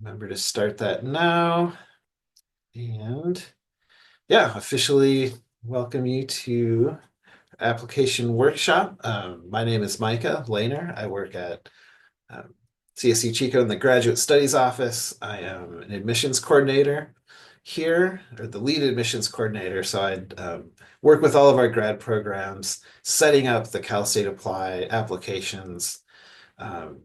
Remember to start that now. And yeah, officially welcome you to application workshop. My name is Micah Lehner. I work at um, CSU Chico in the Graduate Studies Office. I am an admissions coordinator here, or the lead admissions coordinator. So I work with all of our grad programs, setting up the Cal State Apply applications. Um,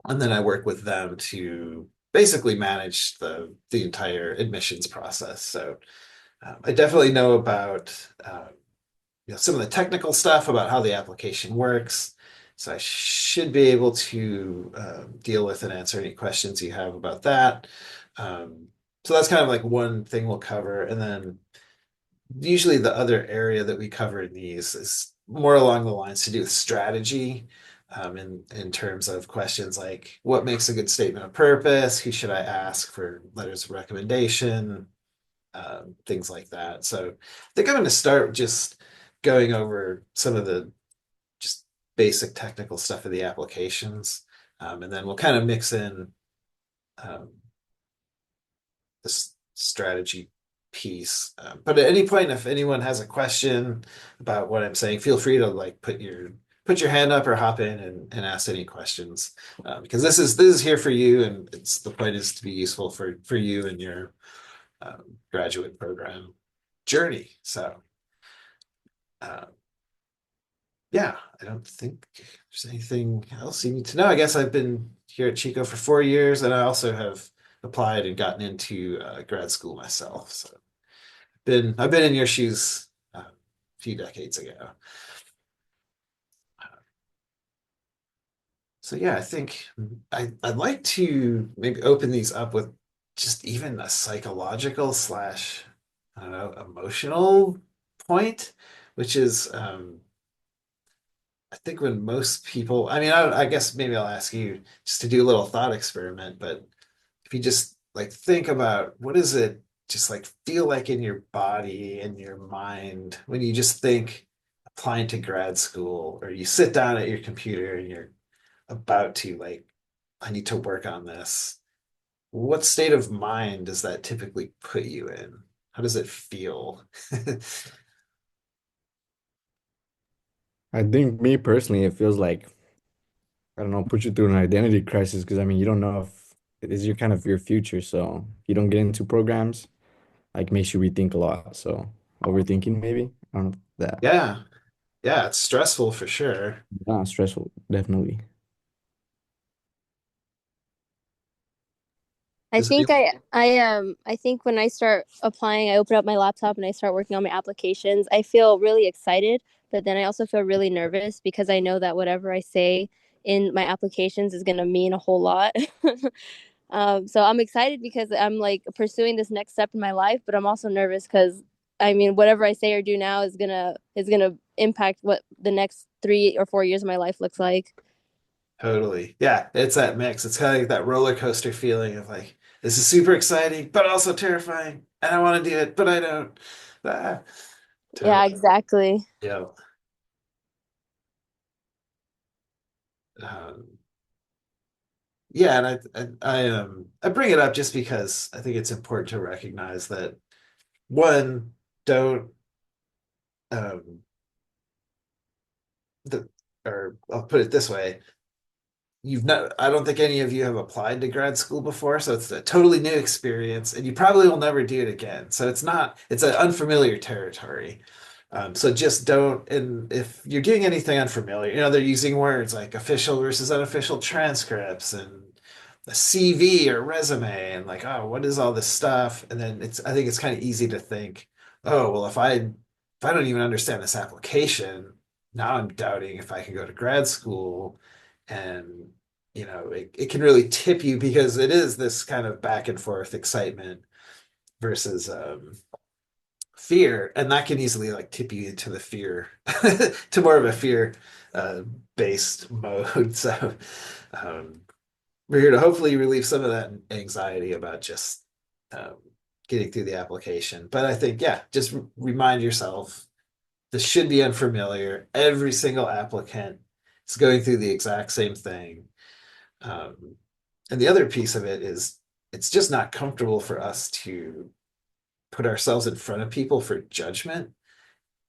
and then I work with them to basically manage the entire admissions process. So I definitely know about some of the technical stuff about how the application works. So I should be able to deal with and answer any questions you have about that. Um, so that's kind of like one thing we'll cover, and then usually the other area that we cover in these is more along the lines to do with strategy, in terms of questions like what makes a good statement of purpose, who should I ask for letters of recommendation, things like that. So I think I'm going to start just going over some of the just basic technical stuff of the applications, and then we'll kind of mix in um, this strategy piece. But at any point, if anyone has a question about what I'm saying, feel free to like put your hand up or hop in and ask any questions, because this is here for you, and it's the point is to be useful for you and your graduate program journey. So uh, yeah, I don't think there's anything else you need to know. I guess I've been here at Chico for 4 years, and I also have applied and gotten into grad school myself. So I've been in your shoes a few decades ago. So yeah, I think I'd like to maybe open these up with just even a psychological slash, I don't know, emotional point, which is I think when most people, I mean, I guess maybe I'll ask you just to do a little thought experiment, but if you just like think about what does it just like feel like in your body and your mind when you just think applying to grad school, or you sit down at your computer and you're about to like, I need to work on this. What state of mind does that typically put you in? How does it feel? I think me personally, it feels like, I don't know, put you through an identity crisis because I mean, you don't know if it is your kind of your future. So if you don't get into programs, like makes you rethink a lot. So overthinking maybe. I don't know that. Yeah, yeah, it's stressful for sure. Yeah, stressful, definitely. Does it? I think when I start applying, I open up my laptop and I start working on my applications. I feel really excited, but then I also feel really nervous because I know that whatever I say in my applications is going to mean a whole lot. So I'm excited because I'm like pursuing this next step in my life, but I'm also nervous because I mean whatever I say or do now is gonna impact what the next 3 or 4 years of my life looks like. Totally. Yeah, it's that mix. It's kind of like that roller coaster feeling of like, this is super exciting, but also terrifying. And I want to do it, but I don't. Ah, Yeah, totally. exactly. Yeah. Um, yeah, and I bring it up just because I think it's important to recognize that one, don't um the or I'll put it this way, you've not I don't think any of you have applied to grad school before, so it's a totally new experience, and you probably will never do it again. So it's an unfamiliar territory. So just don't, and if you're doing anything unfamiliar, they're using words like official versus unofficial transcripts and a CV or resume, and like, oh, what is all this stuff? And then I think it's kind of easy to think, oh, well, if I don't even understand this application, now I'm doubting if I can go to grad school. And it can really tip you because it is this kind of back and forth excitement versus fear, and that can easily like tip you into the fear to more of a fear uh, based mode. So um, we're here to hopefully relieve some of that anxiety about just um, getting through the application. But I think, yeah, just remind yourself this should be unfamiliar. Every single applicant is going through the exact same thing. Um, And the other piece of it is it's just not comfortable for us to put ourselves in front of people for judgment.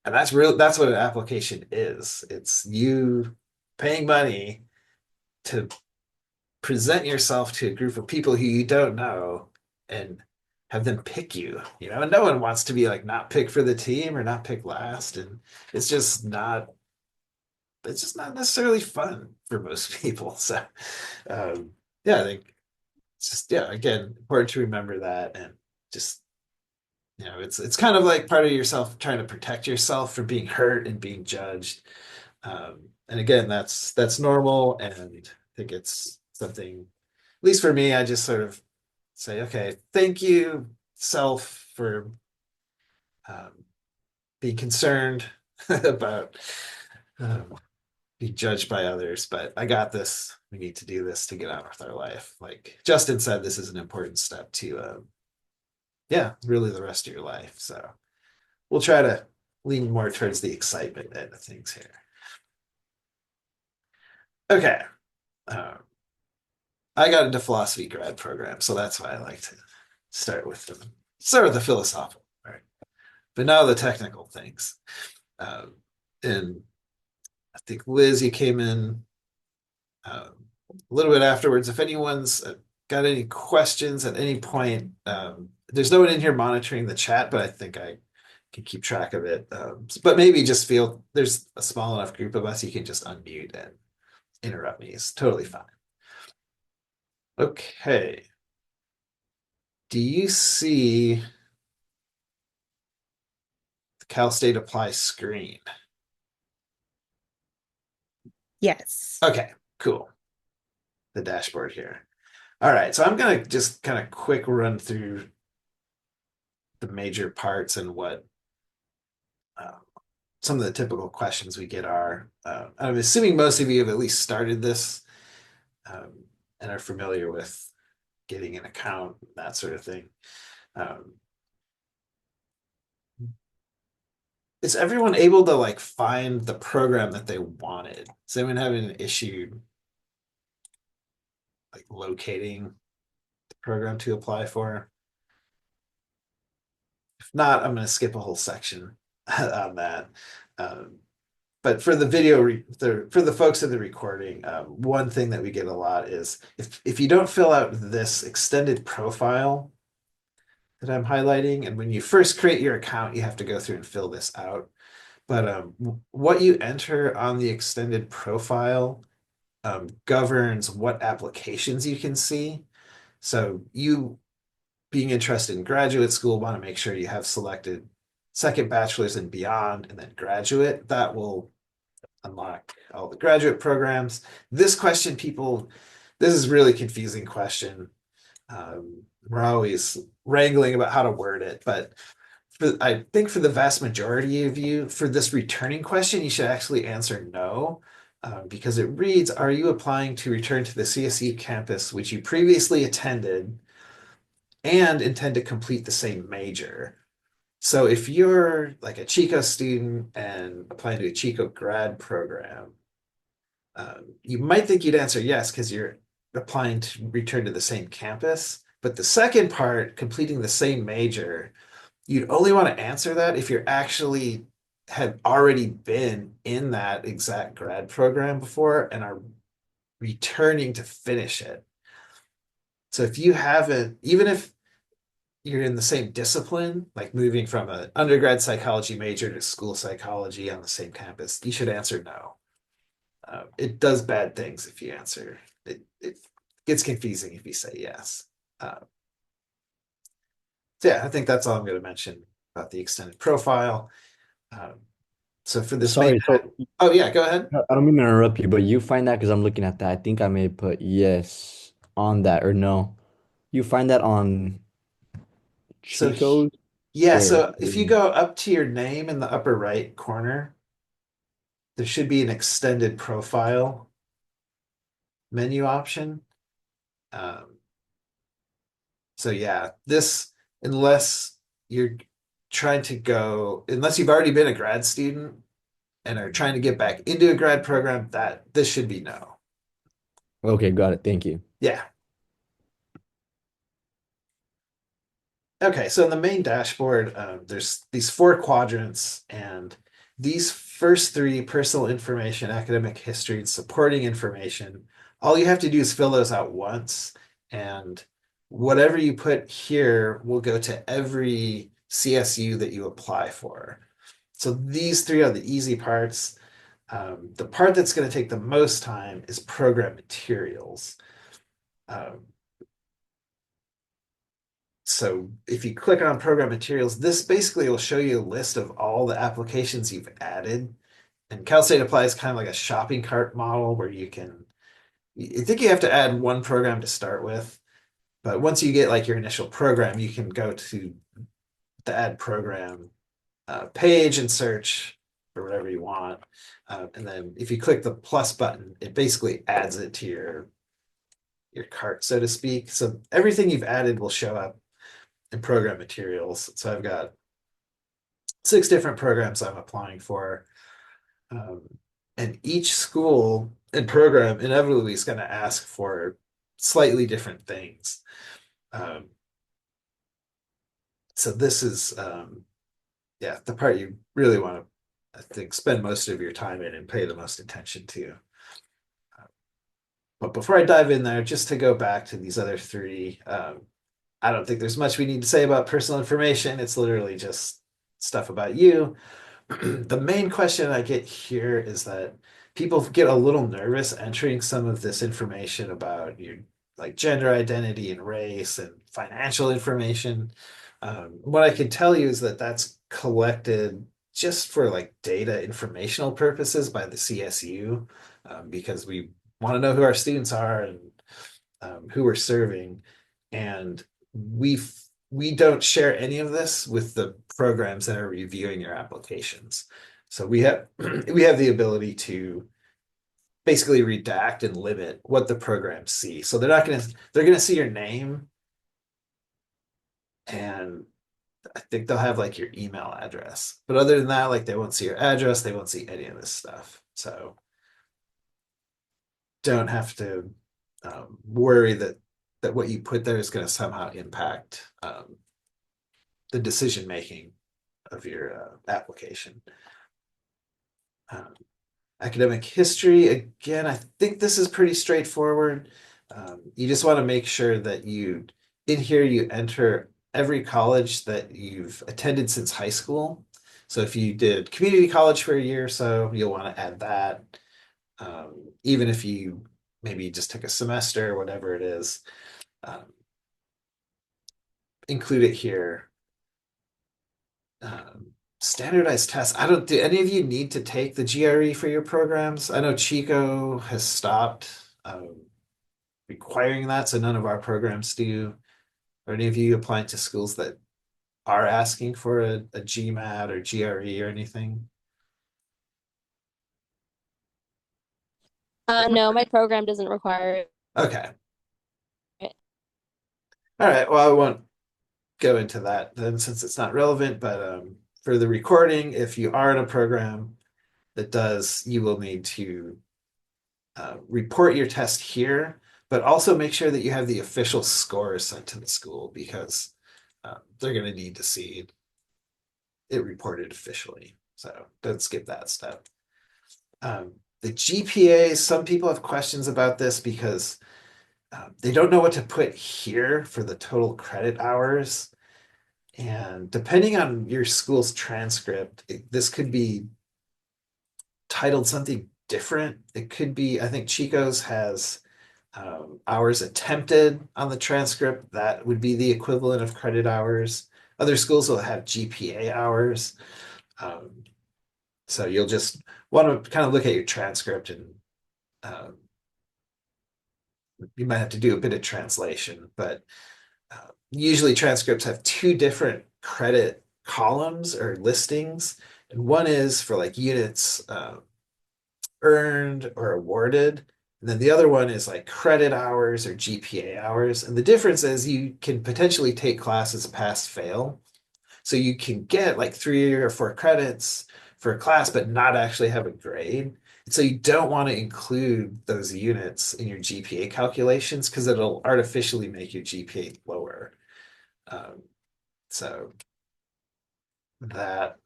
And that's what an application is. It's you paying money to present yourself to a group of people who you don't know and have them pick you, and no one wants to be like not picked for the team or not picked last. And it's just not it's just not necessarily fun for most people. So yeah, I think it's just, yeah, again, important to remember that. And just, it's kind of like part of yourself trying to protect yourself from being hurt and being judged. And again, that's normal. And I think it's something, at least for me, I just sort of say, okay, thank you, self, for um, being concerned about being judged by others, but I got this. We need to do this to get on with our life. Like Justin said, this is an important step to, yeah, really the rest of your life. So we'll try to lean more towards the excitement end of things here. Okay. I got into philosophy grad program, so that's why I like to start with the philosophical, right? But now the technical things. And I think Liz, you came in a little bit afterwards. If anyone's got any questions at any point, there's no one in here monitoring the chat, but I think I can keep track of it. But maybe just feel there's a small enough group of us, you can just unmute and interrupt me. It's totally fine. Okay. Do you see the Cal State Apply screen? Yes. Okay, cool. The dashboard here. All right, so I'm gonna just kind of quick run through the major parts and what some of the typical questions we get are. I'm assuming most of you have at least started this and are familiar with getting an account, that sort of thing. Is everyone able to like find the program that they wanted? Is anyone having an issue like locating the program to apply for? If not, I'm going to skip a whole section on that. But for the video, for the folks in the recording, one thing that we get a lot is if you don't fill out this extended profile that I'm highlighting, and when you first create your account, you have to go through and fill this out. But what you enter on the extended profile governs what applications you can see. So you, being interested in graduate school, want to make sure you have selected second bachelor's and beyond, and then graduate. That will unlock all the graduate programs. This question, this is a really confusing question. We're always wrangling about how to word it, but I think for the vast majority of you, for this returning question, you should actually answer no, because it reads, are you applying to return to the CSU campus which you previously attended and intend to complete the same major? So if you're like a Chico student and applying to a Chico grad program, you might think you'd answer yes because you're applying to return to the same campus. But the second part, completing the same major, you'd only want to answer that if you're actually had already been in that exact grad program before and are returning to finish it. So if you haven't, even if you're in the same discipline, like moving from an undergrad psychology major to school psychology on the same campus, you should answer no. It does bad things if you answer. It gets confusing if you say yes. So yeah, I think that's all I'm going to mention about the extended profile. So for this Sorry, oh yeah, go ahead. I don't mean to interrupt you, but you find that because I'm looking at that. I think I may put yes on that or no. You find that on So Chico's? yeah, Where? so if you go up to your name in the upper right corner, there should be an extended profile menu option. So yeah, unless you're unless you've already been a grad student and are trying to get back into a grad program, this should be no. Okay, got it. Thank you. Yeah. Okay, so in the main dashboard, there's these four quadrants, and these first three, personal information, academic history, and supporting information, all you have to do is fill those out once, and whatever you put here will go to every CSU that you apply for. So these three are the easy parts. The part that's going to take the most time is program materials. Um, so if you click on program materials, this basically will show you a list of all the applications you've added. And Cal State Apply is kind of like a shopping cart model where I think you have to add one program to start with. But once you get like your initial program, you can go to the add program page and search for whatever you want. And then if you click the plus button, it basically adds it to your cart, so to speak. So everything you've added will show up in program materials. So I've got 6 different programs I'm applying for. And each school and program inevitably is going to ask for slightly different things. So this is, yeah, the part you really want to, I think, spend most of your time in and pay the most attention to. But before I dive in there, just to go back to these other 3, I don't think there's much we need to say about personal information. It's literally just stuff about you. The main question I get here is that people get a little nervous entering some of this information about your like gender identity and race and financial information. What I can tell you is that that's collected just for like data informational purposes by the CSU, because we want to know who our students are and who we're serving. And we don't share any of this with the programs that are reviewing your applications. So we have the ability to basically redact and limit what the programs see. So they're gonna see your name, and I think they'll have like your email address. But other than that, like they won't see your address, they won't see any of this stuff. So don't have to worry that what you put there is going to somehow impact the decision making of your application. Academic history, again, I think this is pretty straightforward. You just want to make sure that in here you enter every college that you've attended since high school. So if you did community college for a year or so, you'll want to add that. Even if you maybe just took a semester, whatever it is, include it here. Standardized tests. Do any of you need to take the GRE for your programs? I know Chico has stopped requiring that, so none of our programs do. Are any of you applying to schools that are asking for a GMAT or GRE or anything? No, my program doesn't require it. Okay. All right. Well, I won't go into that then since it's not relevant, but for the recording, if you are in a program that does, you will need to report your test here, but also make sure that you have the official scores sent to the school because they're going to need to see it reported officially. So don't skip that step. The GPA, some people have questions about this because they don't know what to put here for the total credit hours. And depending on your school's transcript, this could be titled something different. It could be, I think Chico's has hours attempted on the transcript. That would be the equivalent of credit hours. Other schools will have GPA hours. So you'll just want to kind of look at your transcript and you might have to do a bit of translation, but usually transcripts have 2 different credit columns or listings. And one is for like units earned or awarded. And then the other one is like credit hours or GPA hours. And the difference is you can potentially take classes pass fail. So you can get like 3 or 4 credits for a class, but not actually have a grade. And so you don't want to include those units in your GPA calculations because it'll artificially make your GPA lower. So that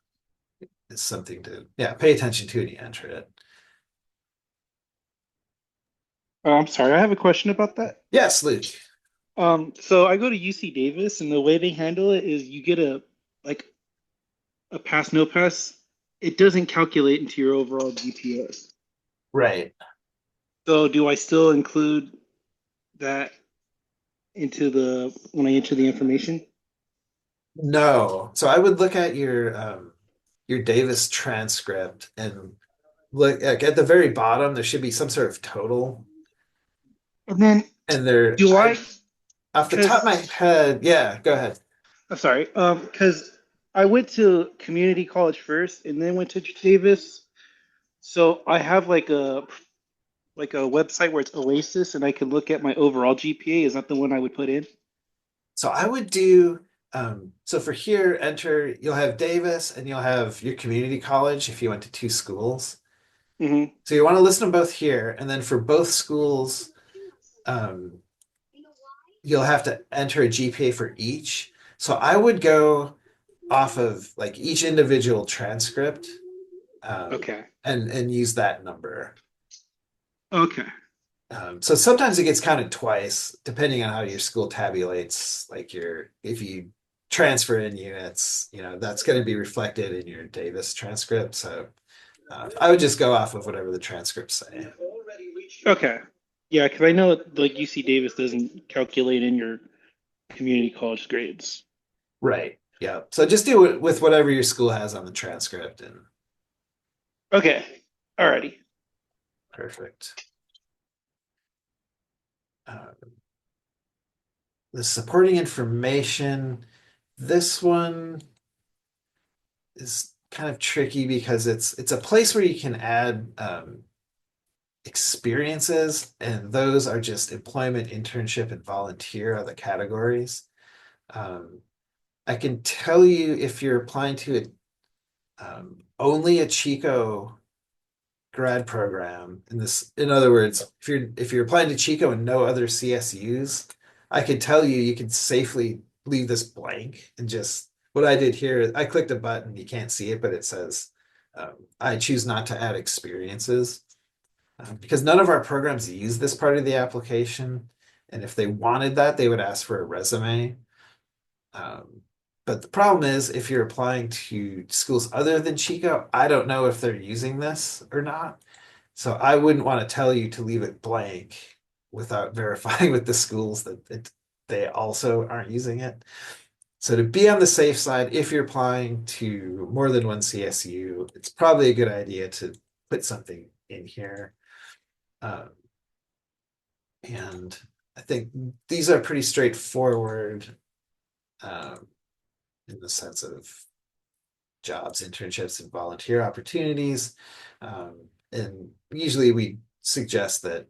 is something to, yeah, pay attention to when you enter it. I'm sorry, I have a question about that. Yes, Luke. So I go to UC Davis, and the way they handle it is you get a pass, no pass. It doesn't calculate into your overall GPA. Right. So do I still include that into when I enter the information? No. So I would look at your Davis transcript and look like at the very bottom, there should be some sort of total. And then And there, do I, off the top of my head, yeah, go ahead. I'm sorry, because I went to community college first and then went to Davis. So I have like a website where it's Oasis and I can look at my overall GPA. Is that the one I would put in? So I would do, so for here, enter, you'll have Davis and you'll have your community college if you went to two schools. Mm-hmm. So you want to list them both here, and then for both schools, you'll have to enter a GPA for each. So I would go off of like each individual transcript, Okay. and use that number. Okay. So sometimes it gets counted twice, depending on how your school tabulates. Like if you transfer in units, that's going to be reflected in your Davis transcript. So I would just go off of whatever the transcripts say. Okay. Yeah, because I know like UC Davis doesn't calculate in your community college grades. Right. Yeah. So just do it with whatever your school has on the transcript, and Okay. Alrighty. perfect. The supporting information, this one is kind of tricky because it's a place where you can add experiences, and those are just employment, internship, and volunteer are the categories. I can tell you if you're applying to only a Chico grad program in other words, if you're applying to Chico and no other CSUs, I could tell you can safely leave this blank and just what I did here. I clicked a button, you can't see it, but it says I choose not to add experiences because none of our programs use this part of the application. And if they wanted that, they would ask for a resume. But the problem is if you're applying to schools other than Chico, I don't know if they're using this or not. So I wouldn't want to tell you to leave it blank without verifying with the schools that they also aren't using it. So to be on the safe side, if you're applying to more than one CSU, it's probably a good idea to put something in here. And I think these are pretty straightforward in the sense of jobs, internships, and volunteer opportunities. And usually we suggest that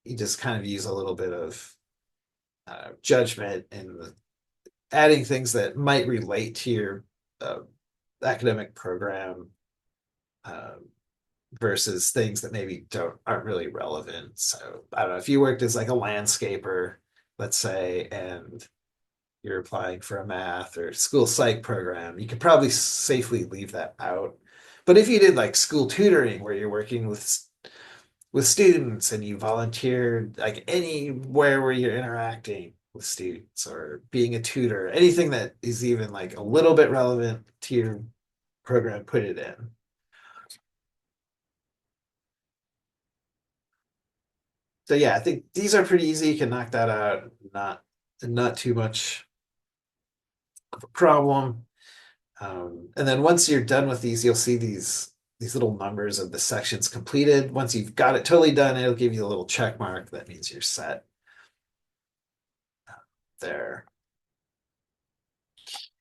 you just kind of use a little bit of judgment in adding things that might relate to your academic program versus things that maybe aren't really relevant. So I don't know if you worked as like a landscaper, let's say, and you're applying for a math or school psych program, you could probably safely leave that out. But if you did like school tutoring where you're working with students and you volunteered like anywhere where you're interacting with students or being a tutor, anything that is even like a little bit relevant to your program, put it in. So yeah, I think these are pretty easy. You can knock that out, not too much of a problem. And then once you're done with these, you'll see these little numbers of the sections completed. Once you've got it totally done, it'll give you a little check mark. That means you're set there.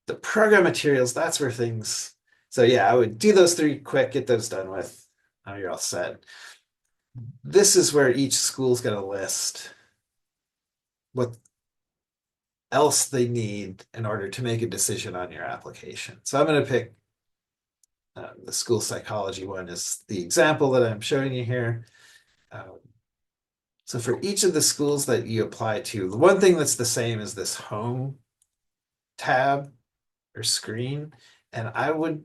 The program materials, that's where things. So yeah, I would do those three quick, get those done with. Now you're all set. This is where each school's going to list what else they need in order to make a decision on your application. So I'm going to pick the school psychology one is the example that I'm showing you here. So for each of the schools that you apply to, the one thing that's the same is this home tab. or screen, and I would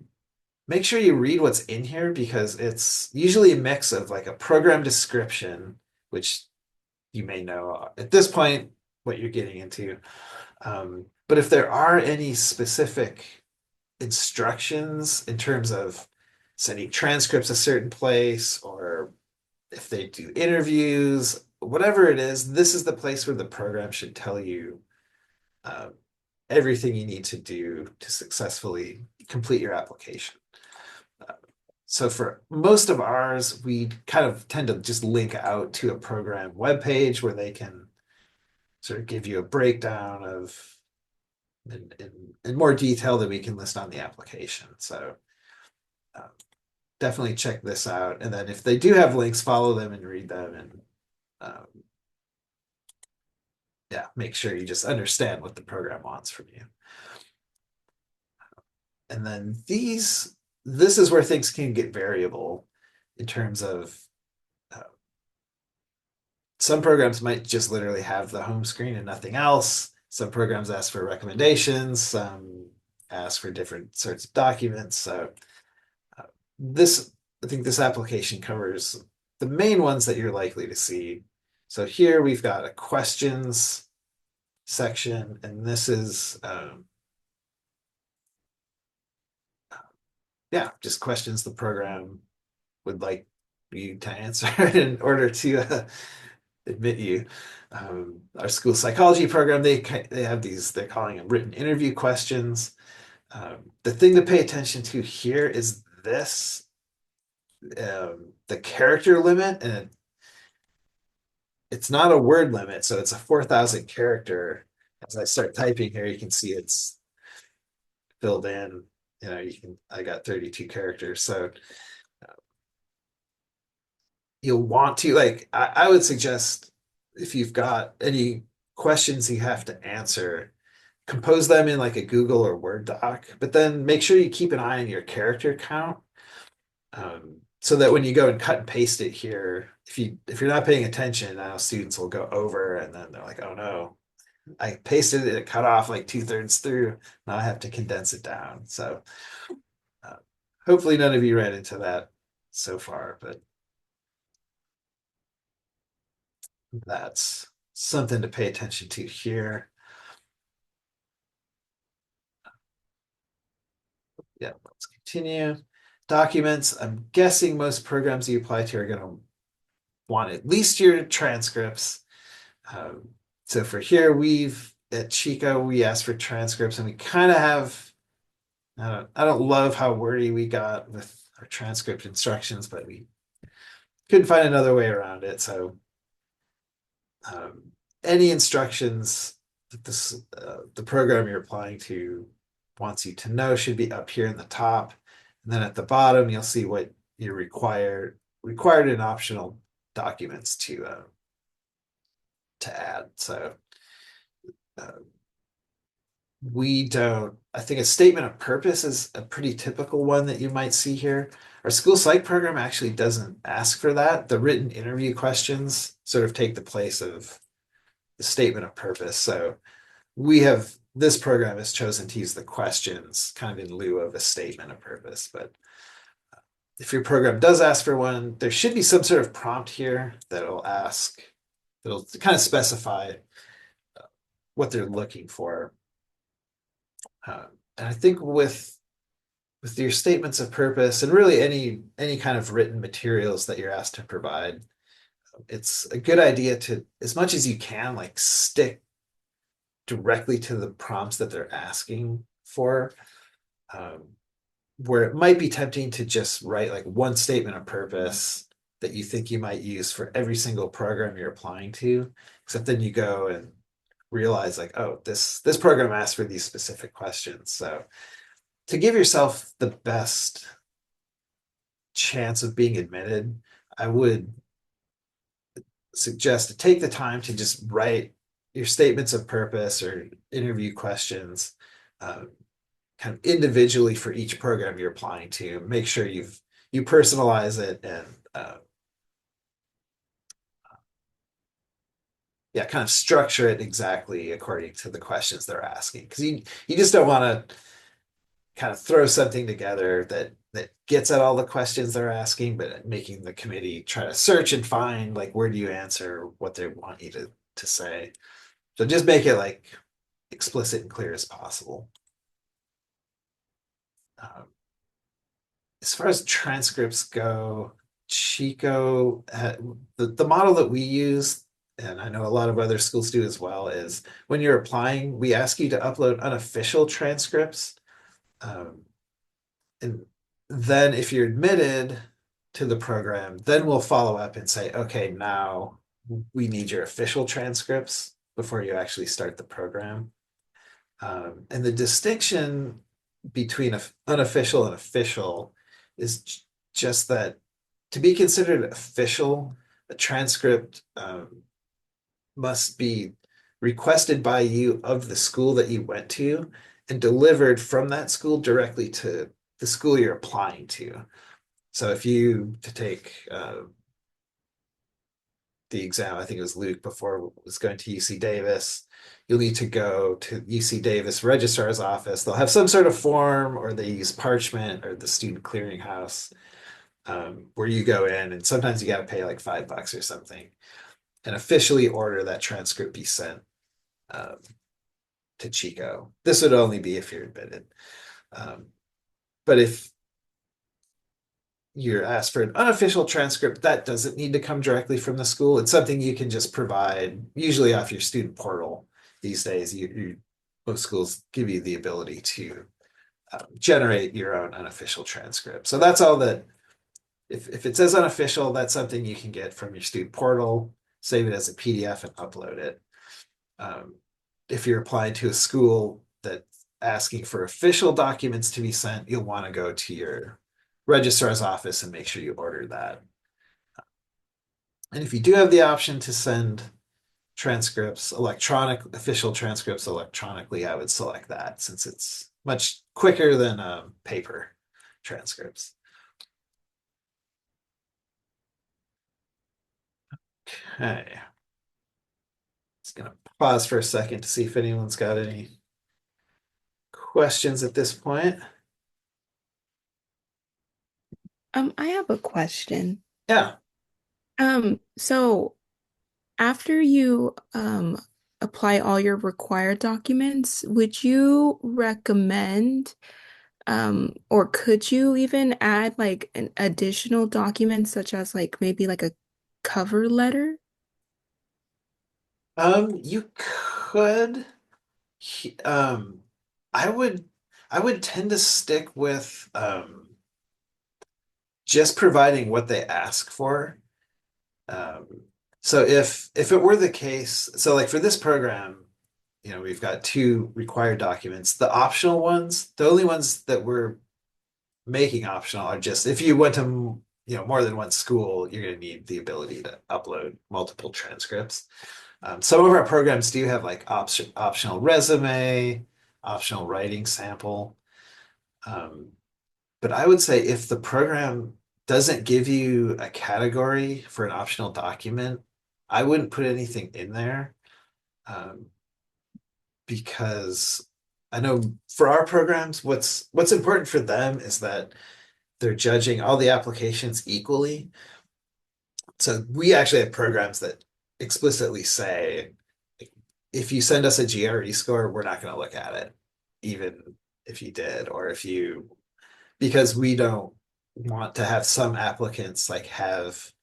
make sure you read what's in here because it's usually a mix of like a program description, which you may know at this point what you're getting into. But if there are any specific instructions in terms of sending transcripts a certain place, or if they do interviews, whatever it is, this is the place where the program should tell you uh, everything you need to do to successfully complete your application. So for most of ours, we kind of tend to just link out to a program webpage where they can sort of give you a breakdown of in more detail than we can list on the application. So definitely check this out. And then if they do have links, follow them and read them, and yeah, make sure you just understand what the program wants from you. And then this is where things can get variable in terms of some programs might just literally have the home screen and nothing else. Some programs ask for recommendations, some ask for different sorts of documents. So I think this application covers the main ones that you're likely to see. So here we've got a questions section, and this is yeah, just questions the program would like you to answer in order to admit you. Our school psychology program, they have these, they're calling them written interview questions. The thing to pay attention to here is this, the character limit, and it's not a word limit, so it's a 4,000 character. As I start typing here, you can see it's filled in. You know, I got 32 characters, so you'll want to, like, I would suggest if you've got any questions you have to answer, compose them in like a Google or Word doc, but then make sure you keep an eye on your character count. So that when you go and cut and paste it here, if you're not paying attention, now students will go over and then they're like, oh no, I pasted it cut off like 2/3 through. Now I have to condense it down. So hopefully none of you ran into that so far, but that's something to pay attention to here. Yeah, let's continue. Documents. I'm guessing most programs you apply to are going to want at least your transcripts. So for here, at Chico, we asked for transcripts, and we kind of have, I don't love how wordy we got with our transcript instructions, but we couldn't find another way around it. So any instructions that the program you're applying to wants you to know should be up here in the top. And then at the bottom, you'll see what you're required and optional documents to add. So I think a statement of purpose is a pretty typical one that you might see here. Our school psych program actually doesn't ask for that. The written interview questions sort of take the place of the statement of purpose. So this program has chosen to use the questions kind of in lieu of a statement of purpose. But if your program does ask for one, there should be some sort of prompt here that'll kind of specify what they're looking for. And I think with your statements of purpose and really any kind of written materials that you're asked to provide, it's a good idea to, as much as you can, like stick directly to the prompts that they're asking for, where it might be tempting to just write like one statement of purpose that you think you might use for every single program you're applying to, except then you go and realize like, oh, this program asked for these specific questions. So to give yourself the best chance of being admitted, I would suggest to take the time to just write your statements of purpose or interview questions kind of individually for each program you're applying to. Make sure you personalize it and yeah, kind of structure it exactly according to the questions they're asking, because you just don't want to kind of throw something together that gets at all the questions they're asking, but making the committee try to search and find like where do you answer what they want you to say. So just make it like explicit and clear as possible. As far as transcripts go, Chico, the model that we use, and I know a lot of other schools do as well, is when you're applying, we ask you to upload unofficial transcripts. And then if you're admitted to the program, then we'll follow up and say, okay, now we need your official transcripts before you actually start the program. And the distinction between unofficial and official is just that to be considered official, a transcript must be requested by you of the school that you went to and delivered from that school directly to the school you're applying to. So if you to take the exam, I think it was Luke before was going to UC Davis, you'll need to go to UC Davis registrar's office. They'll have some sort of form, or they use Parchment or the student clearinghouse, where you go in and sometimes you got to pay like $5 or something and officially order that transcript be sent to Chico. This would only be if you're admitted. But if you're asked for an unofficial transcript, that doesn't need to come directly from the school. It's something you can just provide, usually off your student portal. These days, most schools give you the ability to generate your own unofficial transcript. So that's all that, if it says unofficial, that's something you can get from your student portal, save it as a PDF and upload it. If you're applying to a school that's asking for official documents to be sent, you'll want to go to your registrar's office and make sure you order that. And if you do have the option to send transcripts, official transcripts electronically, I would select that since it's much quicker than paper transcripts. Okay. Just gonna pause for a second to see if anyone's got any questions at this point. I have a question. Yeah. So after you apply all your required documents, would you recommend or could you even add like an additional document such as like maybe like a cover letter? You could. I would tend to stick with just providing what they ask for. So if it were the case, so like for this program, we've got 2 required documents. The optional ones, the only ones that we're making optional are just if you went to more than one school, you're going to need the ability to upload multiple transcripts. Some of our programs do have like optional resume, optional writing sample. But I would say if the program doesn't give you a category for an optional document, I wouldn't put anything in there. Because I know for our programs, what's important for them is that they're judging all the applications equally. So we actually have programs that explicitly say, if you send us a GRE score, we're not going to look at it, even if you did, or because we don't want to have some applicants like have,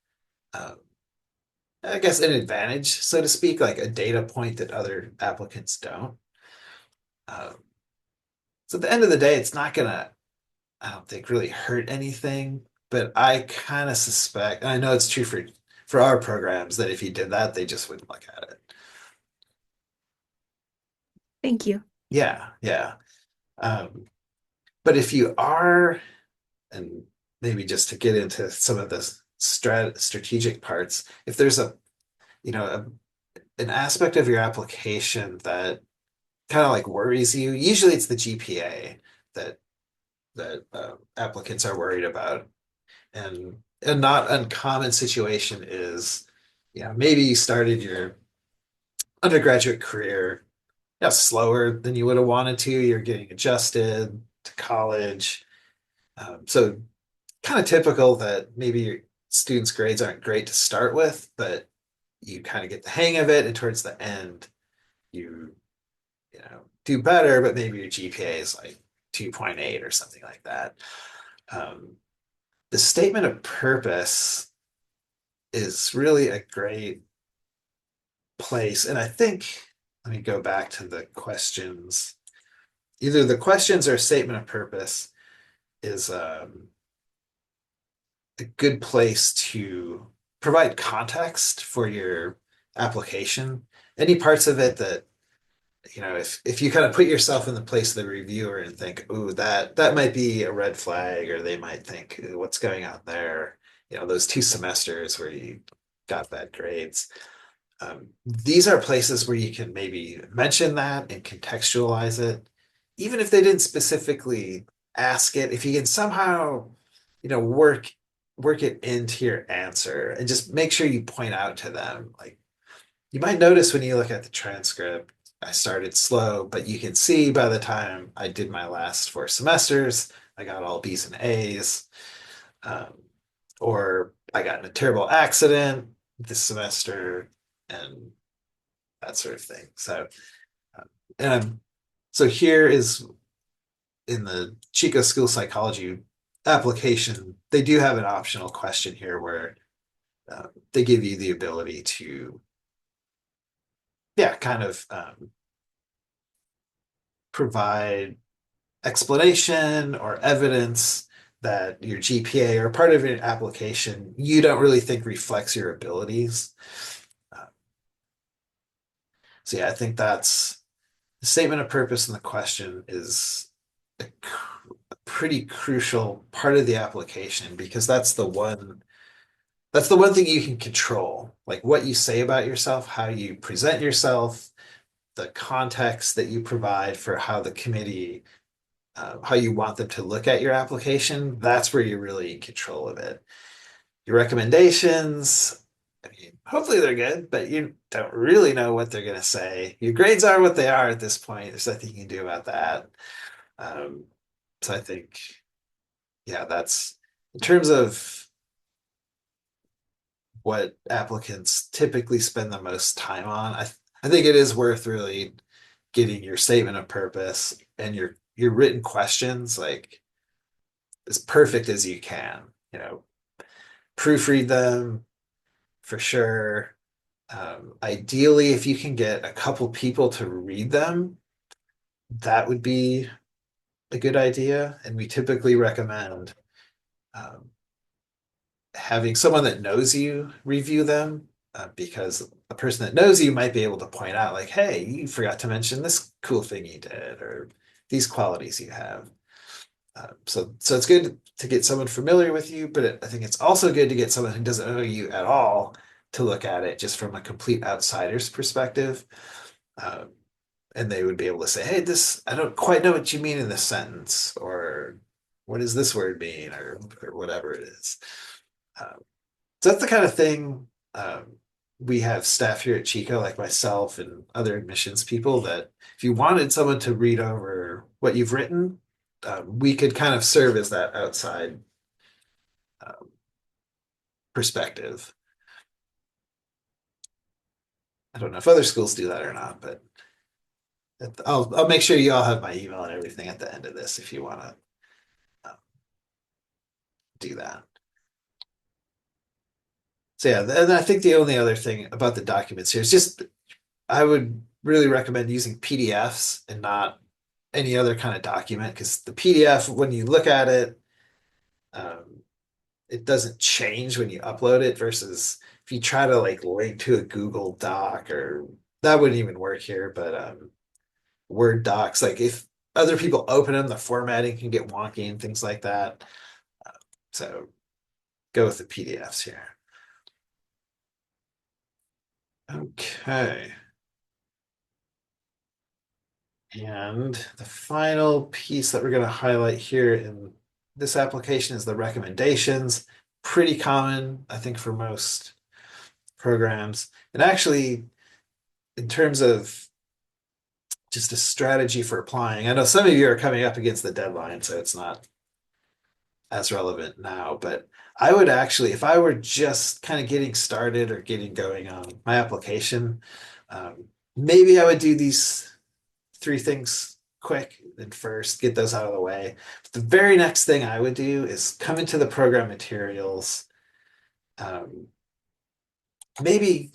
I guess, an advantage, so to speak, like a data point that other applicants don't. So at the end of the day, it's not gonna, I don't think, really hurt anything, but I kind of suspect, and I know it's true for our programs, that if you did that, they just wouldn't look at it. Thank you. Yeah. But if you are, and maybe just to get into some of the strategic parts, if there's an aspect of your application that kind of like worries you, usually it's the GPA that applicants are worried about. And a not uncommon situation is, maybe you started your undergraduate career slower than you would have wanted to. You're getting adjusted. to college. So kind of typical that maybe your students' grades aren't great to start with, but you kind of get the hang of it, and towards the end, you know, do better, but maybe your GPA is like 2.8 or something like that. The statement of purpose is really a great place. And I think, let me go back to the questions. Either the questions or statement of purpose is a good place to provide context for your application. Any parts of it that, you know, if you kind of put yourself in the place of the reviewer and think, "Ooh, that might be a red flag," or they might think, "Ooh, what's going on there?" You know, those 2 semesters where you got bad grades. These are places where you can maybe mention that and contextualize it, even if they didn't specifically ask it. If you can somehow, you know, work it into your answer and just make sure you point out to them, like, you might notice when you look at the transcript, I started slow, but you can see by the time I did my last 4 semesters, I got all B's and A's. Um, or I got in a terrible accident this semester and that sort of thing. So, so here is in the Chico School Psychology application, they do have an optional question here where they give you the ability to, yeah, kind of provide explanation or evidence that your GPA or part of your application you don't really think reflects your abilities. So yeah, I think that's the statement of purpose in the question is a pretty crucial part of the application, because that's the one thing you can control, like what you say about yourself, how you present yourself, the context that you provide for how the committee, how you want them to look at your application. That's where you're really in control of it. Your recommendations, I mean, hopefully they're good, but you don't really know what they're going to say. Your grades are what they are at this point. There's nothing you can do about that. So I think, yeah, that's in terms of what applicants typically spend the most time on. I think it is worth really getting your statement of purpose and your written questions like as perfect as you can. You know, proofread them for sure. Ideally, if you can get a couple people to read them, that would be a good idea. And we typically recommend having someone that knows you review them, because a person that knows you might be able to point out, like, hey, you forgot to mention this cool thing you did, or these qualities you have. So it's good to get someone familiar with you, but I think it's also good to get someone who doesn't know you at all to look at it just from a complete outsider's perspective. And they would be able to say, hey, I don't quite know what you mean in this sentence, or what does this word mean, or whatever it is. So that's the kind of thing, we have staff here at Chico, like myself and other admissions people, that if you wanted someone to read over what you've written, we could kind of serve as that outside perspective. I don't know if other schools do that or not, but I'll make sure you all have my email and everything at the end of this if you want to do that. So yeah, and I think the only other thing about the documents here is just, I would really recommend using PDFs and not any other kind of document, because the PDF, when you look at it, it doesn't change when you upload it, versus if you try to like link to a Google Doc, or that wouldn't even work here, but Word docs, like if other people open them, the formatting can get wonky and things like that. So go with the PDFs here. Okay. And the final piece that we're going to highlight here in this application is the recommendations. Pretty common, I think, for most programs. And actually, in terms of just a strategy for applying. I know some of you are coming up against the deadline, so it's not as relevant now, but I would actually, if I were just kind of getting started or getting going on my application, maybe I would do these 3 things quick and first get those out of the way. The very next thing I would do is come into the program materials, maybe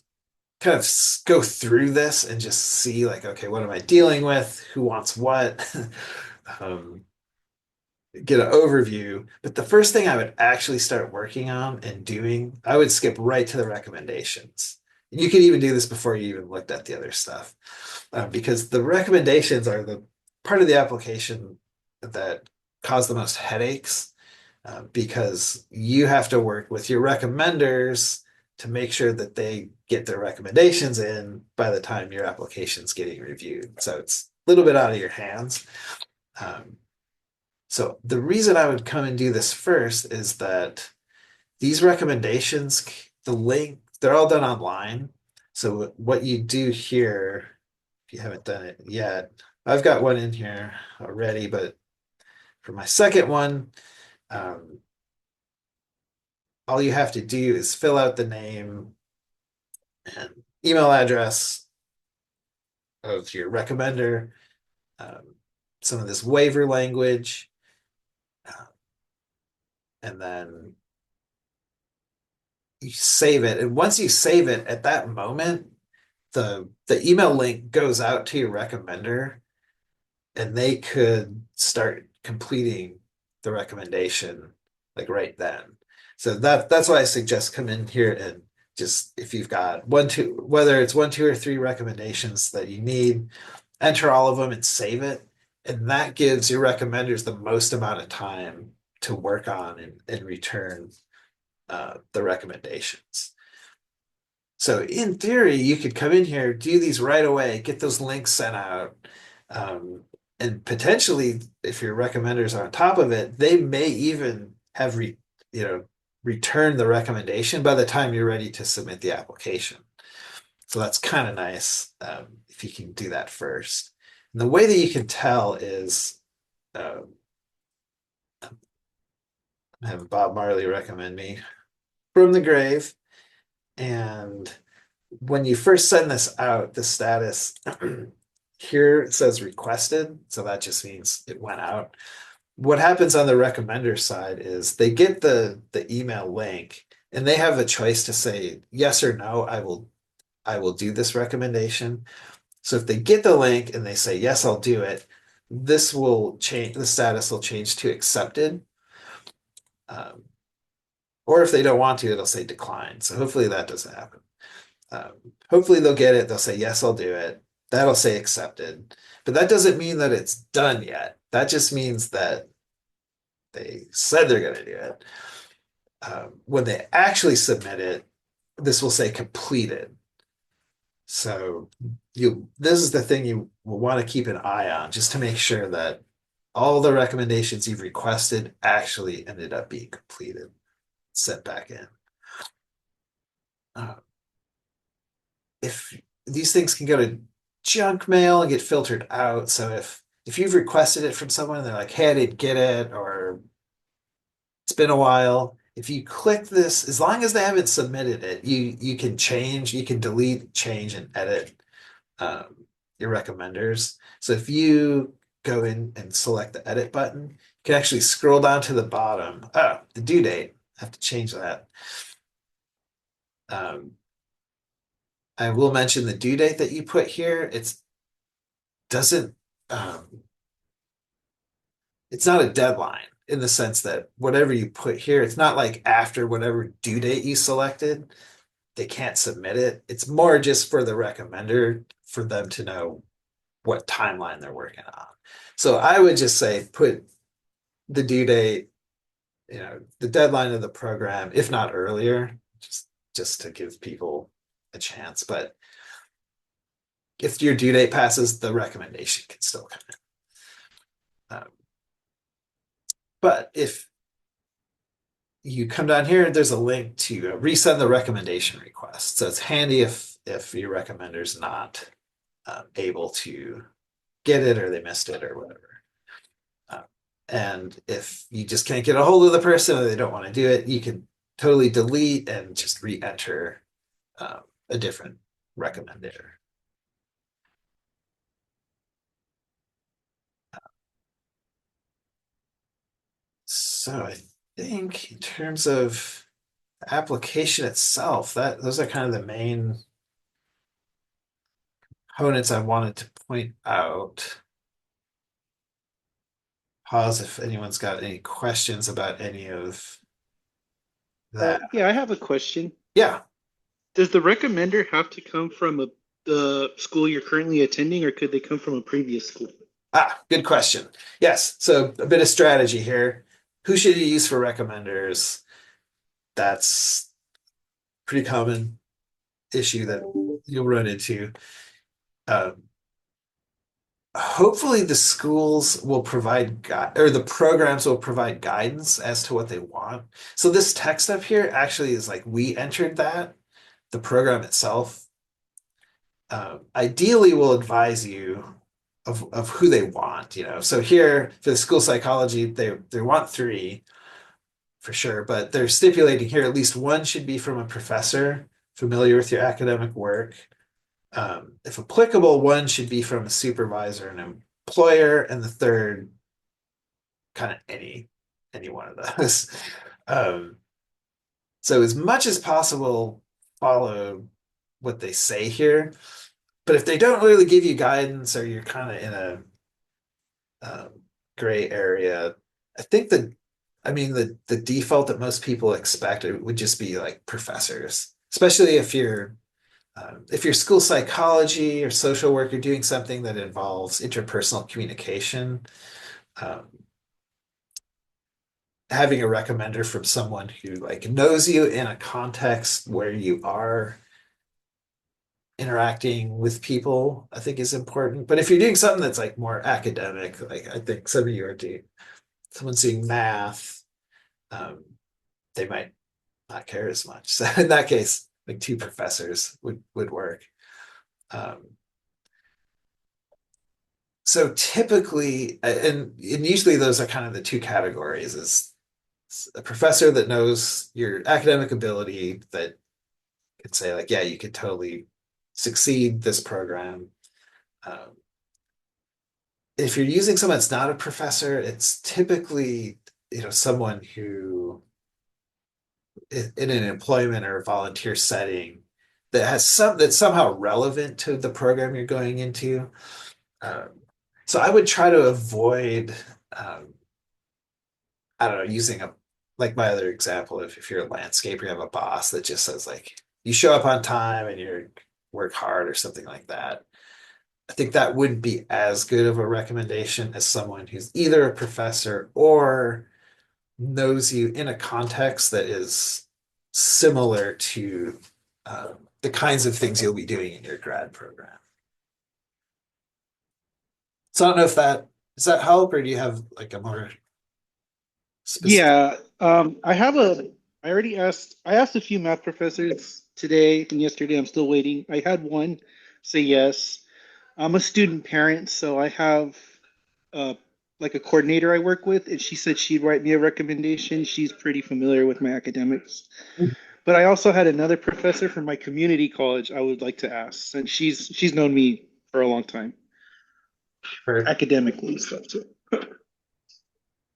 kind of go through this and just see like, okay, what am I dealing with? Who wants what? Get an overview. But the first thing I would actually start working on and doing, I would skip right to the recommendations. You could even do this before you even looked at the other stuff, because the recommendations are the part of the application that cause the most headaches, because you have to work with your recommenders to make sure that they get their recommendations in by the time your application's getting reviewed. So it's a little bit out of your hands. So the reason I would come and do this first is that these recommendations, the link, they're all done online. So what you do here, if you haven't done it yet, I've got one in here already, but for my second one, all you have to do is fill out the name and email address of your recommender, some of this waiver language, and then you save it. And once you save it, at that moment, the email link goes out to your recommender, and they could start completing the recommendation like right then. So that's why I suggest come in here and just, if you've got 1, 2, whether it's 1, 2, or 3 recommendations that you need, enter all of them and save it. And that gives your recommenders the most amount of time to work on and return the recommendations. So in theory, you could come in here, do these right away, get those links sent out, and potentially, if your recommenders are on top of it, they may even have returned the recommendation by the time you're ready to submit the application. So that's kind of nice, if you can do that first. And the way that you can tell is, I'm having Bob Marley recommend me from the grave. And when you first send this out, the status here it says requested. So that just means it went out. What happens on the recommender side is they get the email link and they have a choice to say yes or no, I will do this recommendation. So if they get the link and they say yes, I'll do it, this will change, the status will change to accepted. Or if they don't want to, it'll say decline. So hopefully that doesn't happen. Hopefully they'll get it. They'll say, yes, I'll do it. That'll say accepted. But that doesn't mean that it's done yet. That just means that they said they're going to do it. When they actually submit it, this will say completed. So this is the thing you will want to keep an eye on, just to make sure that all the recommendations you've requested actually ended up being completed, sent back in. If these things can go to junk mail and get filtered out, so if you've requested it from someone and they're like, hey, I didn't get it, or it's been a while, if you click this, as long as they haven't submitted it, you can change, you can delete, change, and edit your recommenders. So if you go in and select the edit button, you can actually scroll down to the bottom. Oh, the due date, I have to change that. I will mention the due date that you put here. It's not a deadline in the sense that whatever you put here, it's not like after whatever due date you selected, they can't submit it. It's more just for the recommender, for them to know what timeline they're working on. So I would just say put the due date, the deadline of the program, if not earlier, just to give people a chance. But if your due date passes, the recommendation can still come in. But if you come down here, there's a link to resend the recommendation request. So it's handy if your recommender's not able to get it or they missed it or whatever. And if you just can't get a hold of the person or they don't want to do it, you can totally delete and just re-enter a different recommender. So I think in terms of application itself, that those are kind of the main components I wanted to point out. Pause if anyone's got any questions about any of that. Yeah, I have a question. Yeah. Does the recommender have to come from the school you're currently attending, or could they come from a previous school? Good question. Yes. So a bit of strategy here. Who should you use for recommenders? That's pretty common issue that you'll run into. Hopefully the schools will provide or the programs will provide guidance as to what they want. So this text up here actually is like we entered that, the program itself. Ideally will advise you of who they want, you know. So here for the school psychology, they want 3 for sure, but they're stipulating here at least 1 should be from a professor familiar with your academic work. If applicable, 1 should be from a supervisor and employer, and the 3rd, kind of any one of those. So as much as possible, follow what they say here. But if they don't really give you guidance or you're kind of in a gray area, I think the default that most people expect it would just be like professors, especially if you're school psychology or social work, you're doing something that involves interpersonal communication. Having a recommender from someone who like knows you in a context where you are interacting with people, I think is important. But if you're doing something that's like more academic, like I think some of you are doing, someone's doing math, they might not care as much. So in that case, like 2 professors would work. So typically, and usually those are kind of the 2 categories: is a professor that knows your academic ability that could say like, yeah, you could totally succeed this program. If you're using someone that's not a professor, it's typically, you know, someone who in an employment or volunteer setting that has that's somehow relevant to the program you're going into. So I would try to avoid, I don't know, using like my other example, if you're a landscaper, you have a boss that just says like, you show up on time and you work hard or something like that. I think that wouldn't be as good of a recommendation as someone who's either a professor or knows you in a context that is similar to the kinds of things you'll be doing in your grad program. So I don't know if does that help, or do you have like a more specific? Yeah, I already asked a few math professors today and yesterday. I'm still waiting. I had one say yes. I'm a student parent, so I have like a coordinator I work with, and she said she'd write me a recommendation. She's pretty familiar with my academics. But I also had another professor from my community college I would like to ask, and she's known me for a long time, academically and stuff too.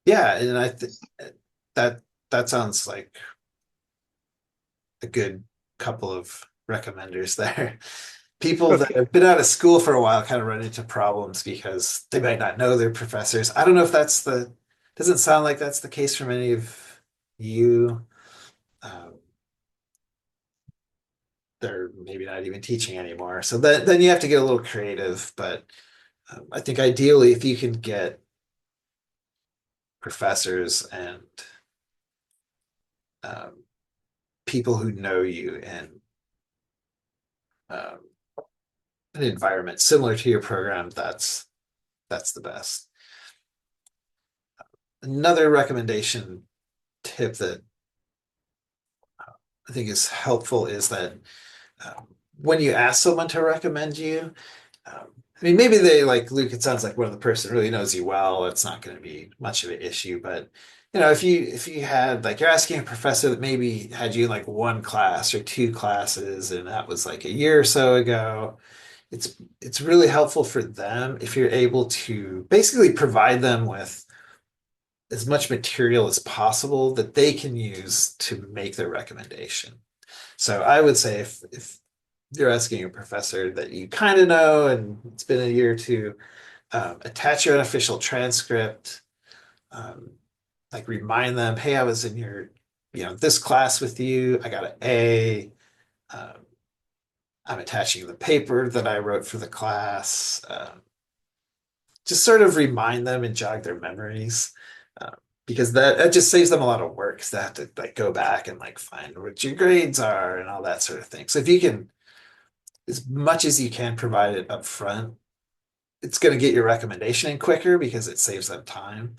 Yeah, and I think that sounds like a good couple of recommenders there. People that have been out of school for a while kind of run into problems because they might not know their professors. I don't know if doesn't sound like that's the case for many of you. They're maybe not even teaching anymore. So then you have to get a little creative. But I think ideally, if you can get professors and people who know you and an environment similar to your program, that's the best. Another recommendation tip that I think is helpful is that when you ask someone to recommend you, I mean, maybe they like Luke, it sounds like one of the person really knows you well. It's not going to be much of an issue, but if you had like you're asking a professor that maybe had you in like one class or two classes, and that was like a year or so ago, it's really helpful for them if you're able to basically provide them with as much material as possible that they can use to make their recommendation. So I would say if you're asking a professor that you kind of know and it's been a year or two, attach your unofficial transcript, um, like remind them, hey, I was in this class with you. I got an A. Um, I'm attaching the paper that I wrote for the class. Just sort of remind them and jog their memories. Uh, because that just saves them a lot of work because they have to like go back and like find what your grades are and all that sort of thing. So if you can, as much as you can provide it up front, it's going to get your recommendation in quicker because it saves them time.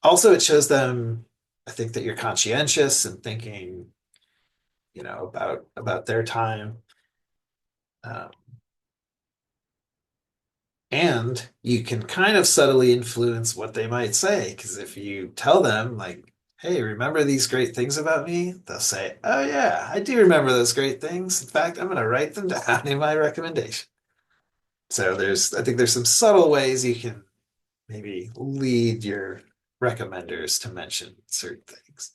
Also, it shows them, I think, that you're conscientious and thinking, about their time. Um, and you can kind of subtly influence what they might say because if you tell them like, hey, remember these great things about me? They'll say, oh yeah, I do remember those great things. In fact, I'm going to write them down in my recommendation. So I think there's some subtle ways you can maybe lead your recommenders to mention certain things.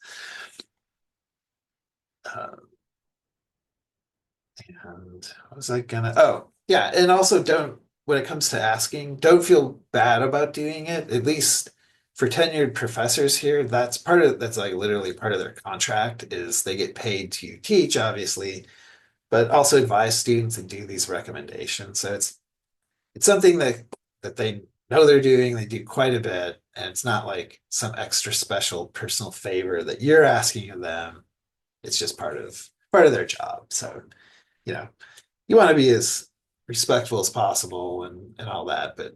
And what was I gonna? Oh, yeah. And also when it comes to asking, don't feel bad about doing it. At least for tenured professors here, that's like literally part of their contract is they get paid to teach, obviously, but also advise students and do these recommendations. So it's something that they know they're doing, they do quite a bit, and it's not like some extra special personal favor that you're asking of them. It's just part of their job. So, you know, you want to be as respectful as possible and all that, but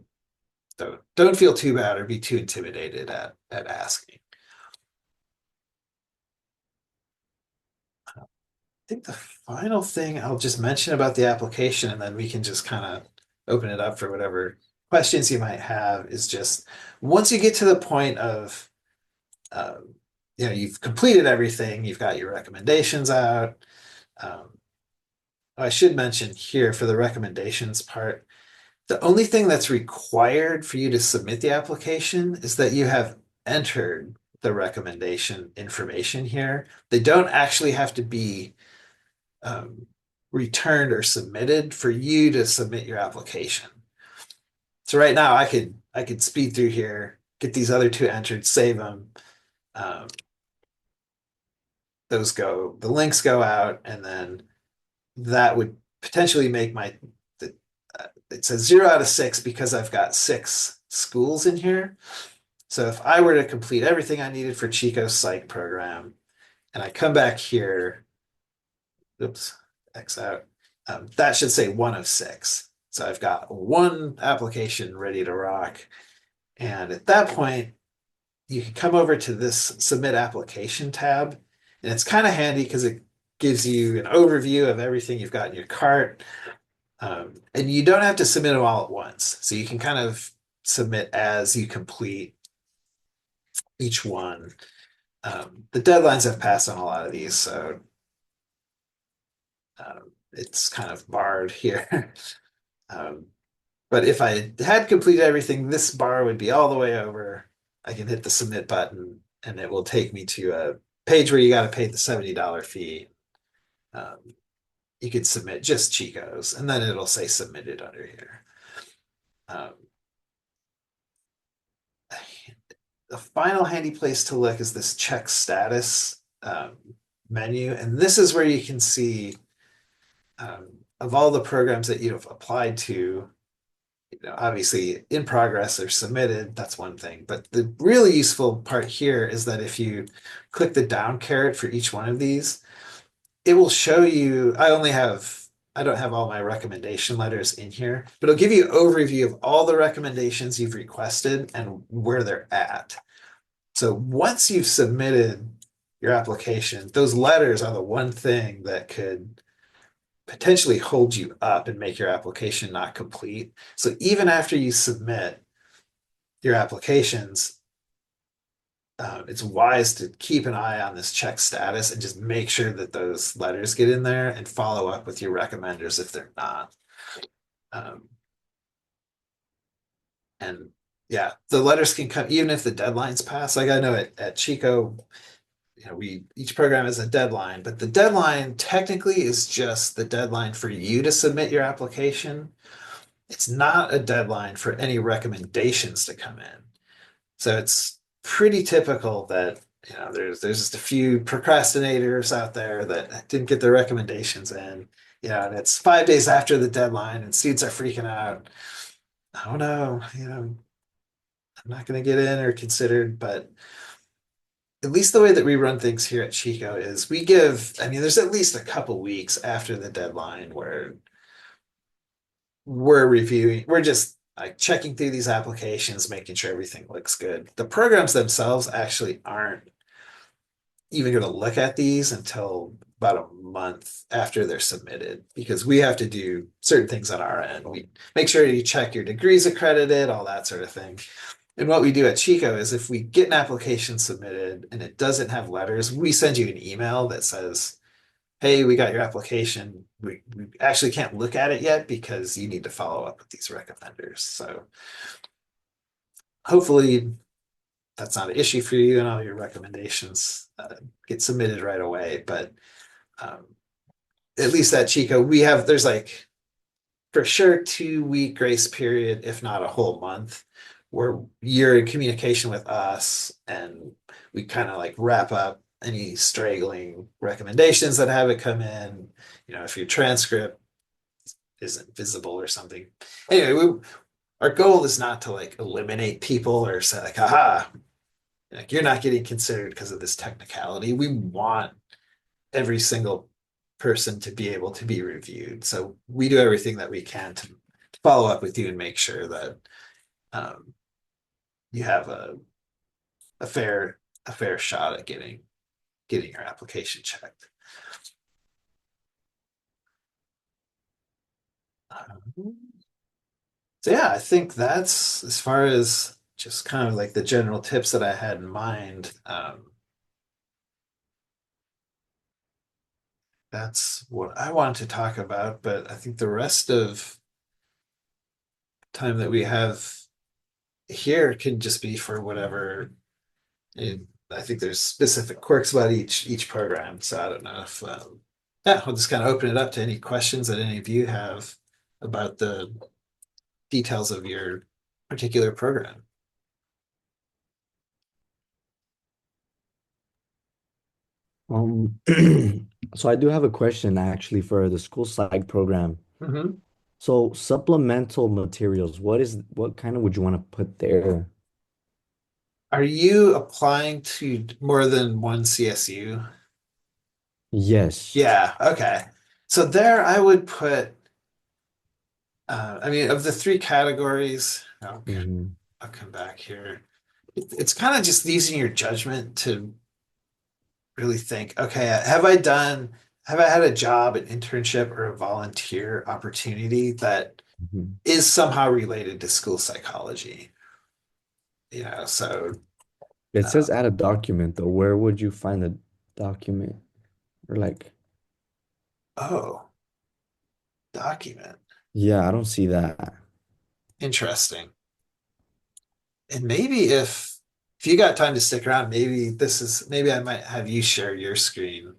don't feel too bad or be too intimidated at asking. I think the final thing I'll just mention about the application, and then we can just kind of open it up for whatever questions you might have, is just once you get to the point of, you've completed everything, you've got your recommendations out. I should mention here for the recommendations part, the only thing that's required for you to submit the application is that you have entered the recommendation information here. They don't actually have to be returned or submitted for you to submit your application. So right now I could speed through here, get these other two entered, save them. The links go out, and then that would potentially make it says 0 out of 6 because I've got 6 schools in here. So if I were to complete everything I needed for Chico's psych program, and I come back here, oops, X out, that should say 1 of 6. So I've got one application ready to rock. And at that point, you can come over to this submit application tab. And it's kind of handy because it gives you an overview of everything you've got in your cart. And you don't have to submit them all at once. So you can kind of submit as you complete each one. The deadlines have passed on a lot of these, so it's kind of barred here. But if I had completed everything, this bar would be all the way over. I can hit the submit button and it will take me to a page where you got to pay the $70 fee. You could submit just Chico's and then it'll say submitted under here. The final handy place to look is this check status menu. And this is where you can see of all the programs that you've applied to, obviously in progress or submitted, that's one thing. But the really useful part here is that if you click the down caret for each one of these, it will show you, I don't have all my recommendation letters in here, but it'll give you an overview of all the recommendations you've requested and where they're at. So once you've submitted your application, those letters are the one thing that could potentially hold you up and make your application not complete. So even after you submit your applications, it's wise to keep an eye on this check status and just make sure that those letters get in there and follow up with your recommenders if they're not. And yeah, the letters can come even if the deadlines pass. Like I know at Chico, each program has a deadline, but the deadline technically is just the deadline for you to submit your application. It's not a deadline for any recommendations to come in. So it's pretty typical that there's just a few procrastinators out there that didn't get their recommendations in, and it's 5 days after the deadline and students are freaking out. Oh no, I'm not going to get in or considered, but at least the way that we run things here at Chico is there's at least a couple weeks after the deadline where we're just like checking through these applications, making sure everything looks good. The programs themselves actually aren't even going to look at these until about a month after they're submitted because we have to do certain things on our end. We make sure you check your degrees accredited, all that sort of thing. And what we do at Chico is if we get an application submitted and it doesn't have letters, we send you an email that says, hey, we got your application. We actually can't look at it yet because you need to follow up with these recommenders. So hopefully that's not an issue for you and all your recommendations get submitted right away. But at least at Chico, there's like for sure 2 week grace period, if not a whole month, where you're in communication with us and we kind of like wrap up any straggling recommendations that haven't come in, if your transcript isn't visible or something. Anyway, our goal is not to like eliminate people or say like, aha, like you're not getting considered because of this technicality. We want every single person to be able to be reviewed. So we do everything that we can to follow up with you and make sure that you have a fair shot at getting your application checked. So yeah, I think that's as far as just kind of like the general tips that I had in mind. That's what I wanted to talk about, but I think the rest of time that we have here can just be for whatever. I think there's specific quirks about each program, so I don't know if yeah, we'll just kind of open it up to any questions that any of you have about the details of your particular program. Um, so I do have a question actually for the school psych program. Mhm. So supplemental materials, what kind of would you want to put there? Are you applying to more than one CSU? Yes. Yeah, okay. So there I would put, of the three categories, Mhm. I'll come back here. It's kind of just using your judgment to really think, okay, have I had a job, an internship, or a volunteer opportunity that Mhm. is somehow related to school psychology? So It uh, says add a document though. Where would you find the document? Or like, oh, document. yeah, I don't see that. Interesting. And maybe if you got time to stick around, maybe I might have you share your screen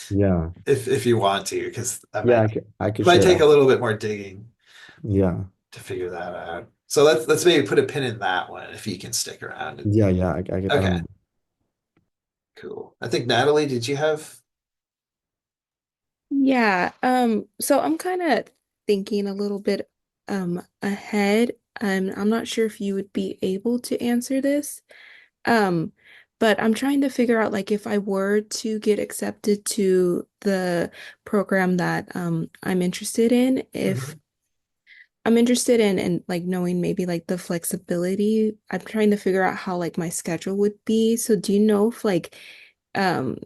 Yeah. if you want to, because Yeah, I could might share take a that. little bit more digging Yeah. to figure that out. So let's maybe put a pin in that one if you can stick around. Yeah, I don't Okay, know. cool. I think Natalie, did you have? Yeah, so I'm kind of thinking a little bit ahead. I'm not sure if you would be able to answer this. Um, but I'm trying to figure out like if I were to get accepted to the program that I'm interested in, if Mhm. I'm interested in like knowing maybe like the flexibility. I'm trying to figure out how like my schedule would be. So do you know if like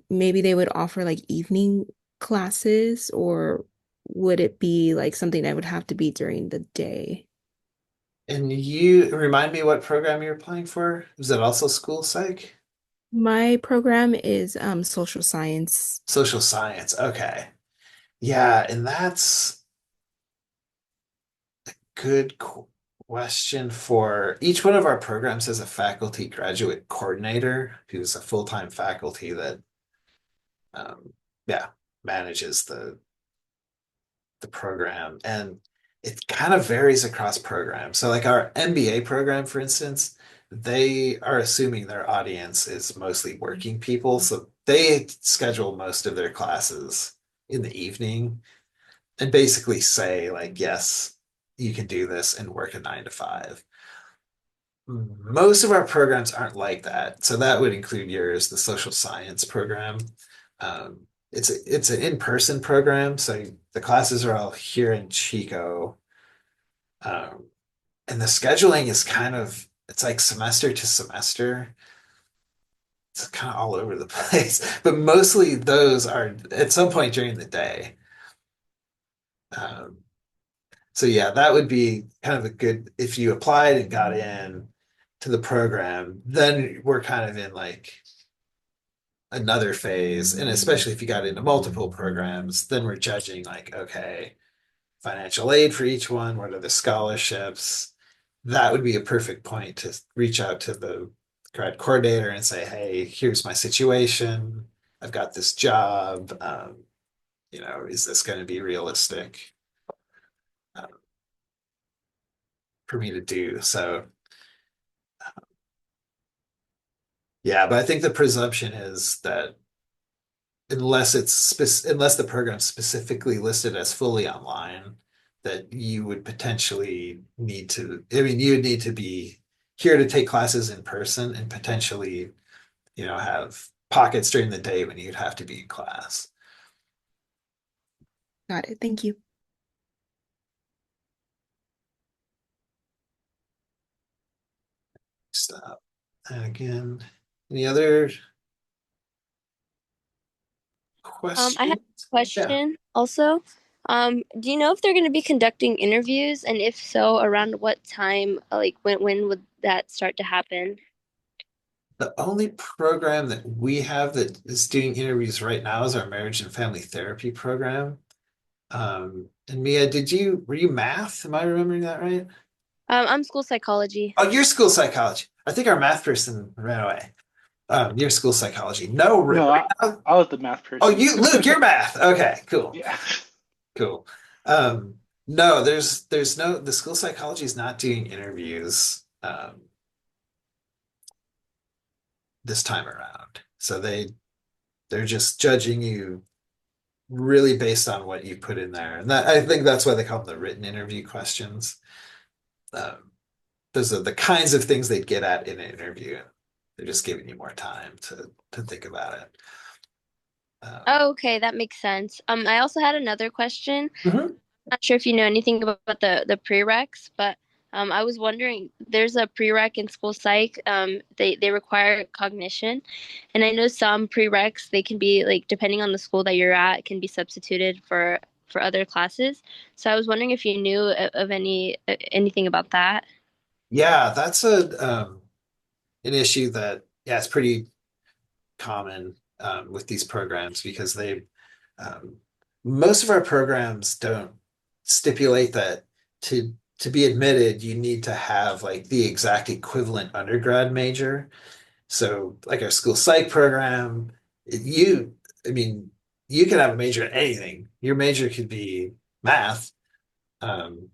maybe they would offer like evening classes, or would it be like something that would have to be during the day? And you remind me what program you're applying for? Is it also school psych? My program is social science. Social science. Okay. Yeah, and that's good question for each one of our programs has a faculty graduate coordinator who's a full-time faculty that yeah, manages the program. And it kind of varies across programs. So like our MBA program, for instance, they are assuming their audience is mostly working people. So they schedule most of their classes in the evening and basically say like, yes, you can do this and work a 9 to 5. Most of our programs aren't like that. So that would include yours, the social science program. Um, it's an in-person program, so the classes are all here in Chico. Um, and the scheduling is kind of it's like semester to semester. It's kind of all over the place, but mostly those are at some point during the day. Um, so yeah, that would be kind of a good if you applied and got in to the program, then we're kind of in like another phase. And especially if you got into multiple programs, then we're judging like, okay, financial aid for each one, what are the scholarships? That would be a perfect point to reach out to the grad coordinator and say, hey, here's my situation. I've got this job. Is this going to be realistic uh, for me to do? So, yeah, but I think the presumption is that unless the program's specifically listed as fully online, that you would potentially need to, I mean, you would need to be here to take classes in person and potentially, have pockets during the day when you'd have to be in class. Got it. Thank you. Stop. And again, any other I have questions? a question also. Do you know if they're going to be conducting interviews, and if so, around what time? Like when would that start to happen? The only program that we have that is doing interviews right now is our marriage and family therapy program. And Mia, were you math? Am I remembering that right? I'm school psychology. Oh, you're school psychology. I think our math person ran away. You're school psychology. No, No, I was the math oh, person. Luke, you're math. Okay, cool, Yeah. cool. No, there's no, the school psychology is not doing interviews, this time around. So they're just judging you really based on what you put in there. And that, I think that's why they call them the written interview questions. Um, those are the kinds of things they'd get at in an interview. They're just giving you more time to think about it. Oh, okay, that makes sense. I also had another question. Mhm. Not sure if you know anything about the prereqs, but I was wondering, there's a prereq in school psych. They require cognition, and I know some prereqs they can be like depending on the school that you're at, can be substituted for other classes. So I was wondering if you knew of anything about that. Yeah, that's an issue that yeah, it's pretty common with these programs because um, most of our programs don't stipulate that to be admitted you need to have like the exact equivalent undergrad major. So like our school psych program, I mean, you can have a major in anything. Your major could be math, um,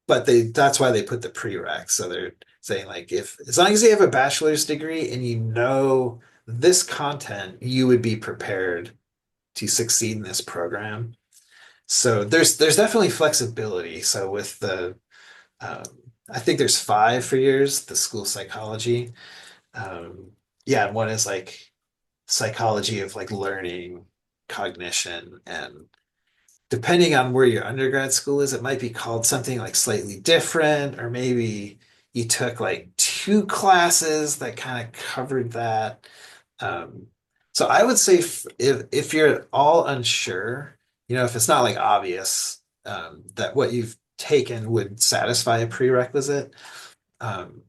but that's why they put the prereq. So they're saying like if as long as you have a bachelor's degree and you know this content, you would be prepared to succeed in this program. So there's definitely flexibility. So with um, I think there's 5 for yours, the school psychology. Um, yeah, and one is like psychology of like learning, cognition, and depending on where your undergrad school is, it might be called something like slightly different, or maybe you took like 2 classes that kind of covered that. Um, So I would say if you're at all unsure, if it's not like obvious that what you've taken would satisfy a prerequisite, um,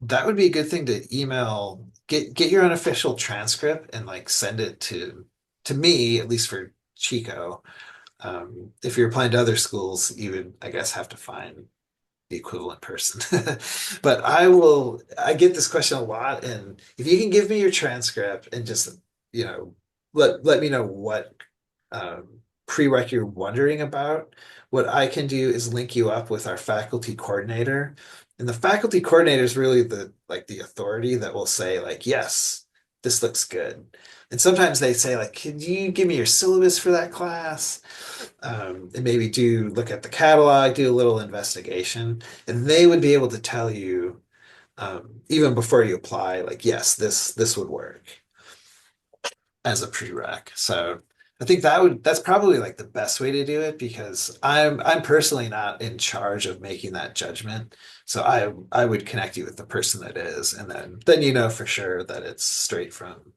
that would be a good thing to email, get your unofficial transcript and like send it to me, at least for Chico. If you're applying to other schools, you would, I guess, have to find the equivalent person. But I get this question a lot, and if you can give me your transcript and just, let me know what prereq you're wondering about, what I can do is link you up with our faculty coordinator. And the faculty coordinator is really the authority that will say like, yes, this looks good. And sometimes they say like, can you give me your syllabus for that class? And maybe look at the catalog, do a little investigation, and they would be able to tell you even before you apply, like, yes, this would work as a prereq. So I think that's probably like the best way to do it, because I'm personally not in charge of making that judgment. So I would connect you with the person that is, and then you know for sure that it's straight from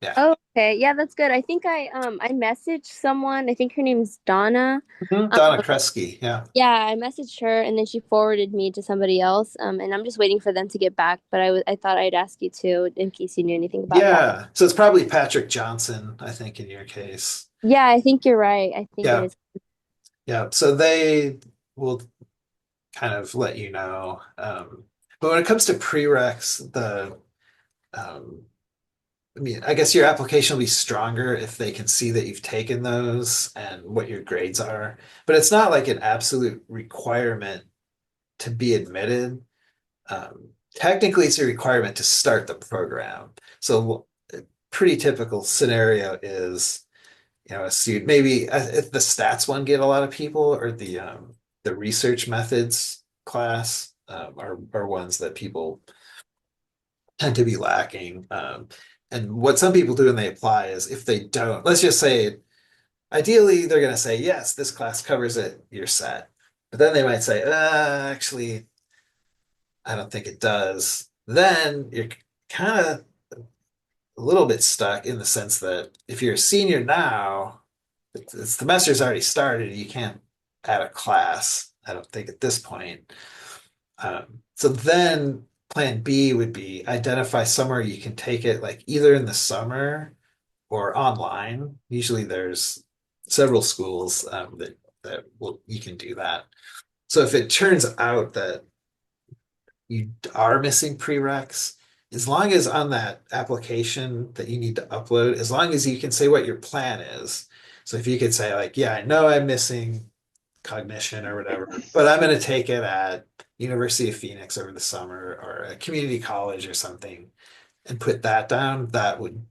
yeah. Oh, okay. Yeah, that's good. I think I messaged someone. I think her name's Donna. Donna Kresge, yeah. Yeah, I messaged her and then she forwarded me to somebody else. And I'm just waiting for them to get back. But I thought I'd ask you too in case you knew anything about that. Yeah. So it's probably Patrick Johnson, I think, in your case. Yeah, I think you're right. I think it Yeah. is. Yeah. So they will kind of let you know. But when it comes to prereqs, I guess your application will be stronger if they can see that you've taken those and what your grades are. But it's not like an absolute requirement to be admitted. Technically, it's a requirement to start the program. So a pretty typical scenario is, a student, maybe if the stats one get a lot of people, or the research methods class are ones that people tend to be lacking. And what some people do when they apply is, if they don't, let's just say, ideally they're going to say, yes, this class covers it, you're set. But then they might say, actually, I don't think it does. Then you're kind of a little bit stuck, in the sense that if you're a senior now, the semester's already started. You can't add a class, I don't think, at this point. So then plan B would be identify somewhere you can take it, like either in the summer or online. Usually there's several schools you can do that. So if it turns out that you are missing prereqs, as long as on that application that you need to upload, as long as you can say what your plan is. So if you could say like, yeah, I know I'm missing cognition or whatever, but I'm going to take it at University of Phoenix over the summer, or a community college or something, and put that down, that would,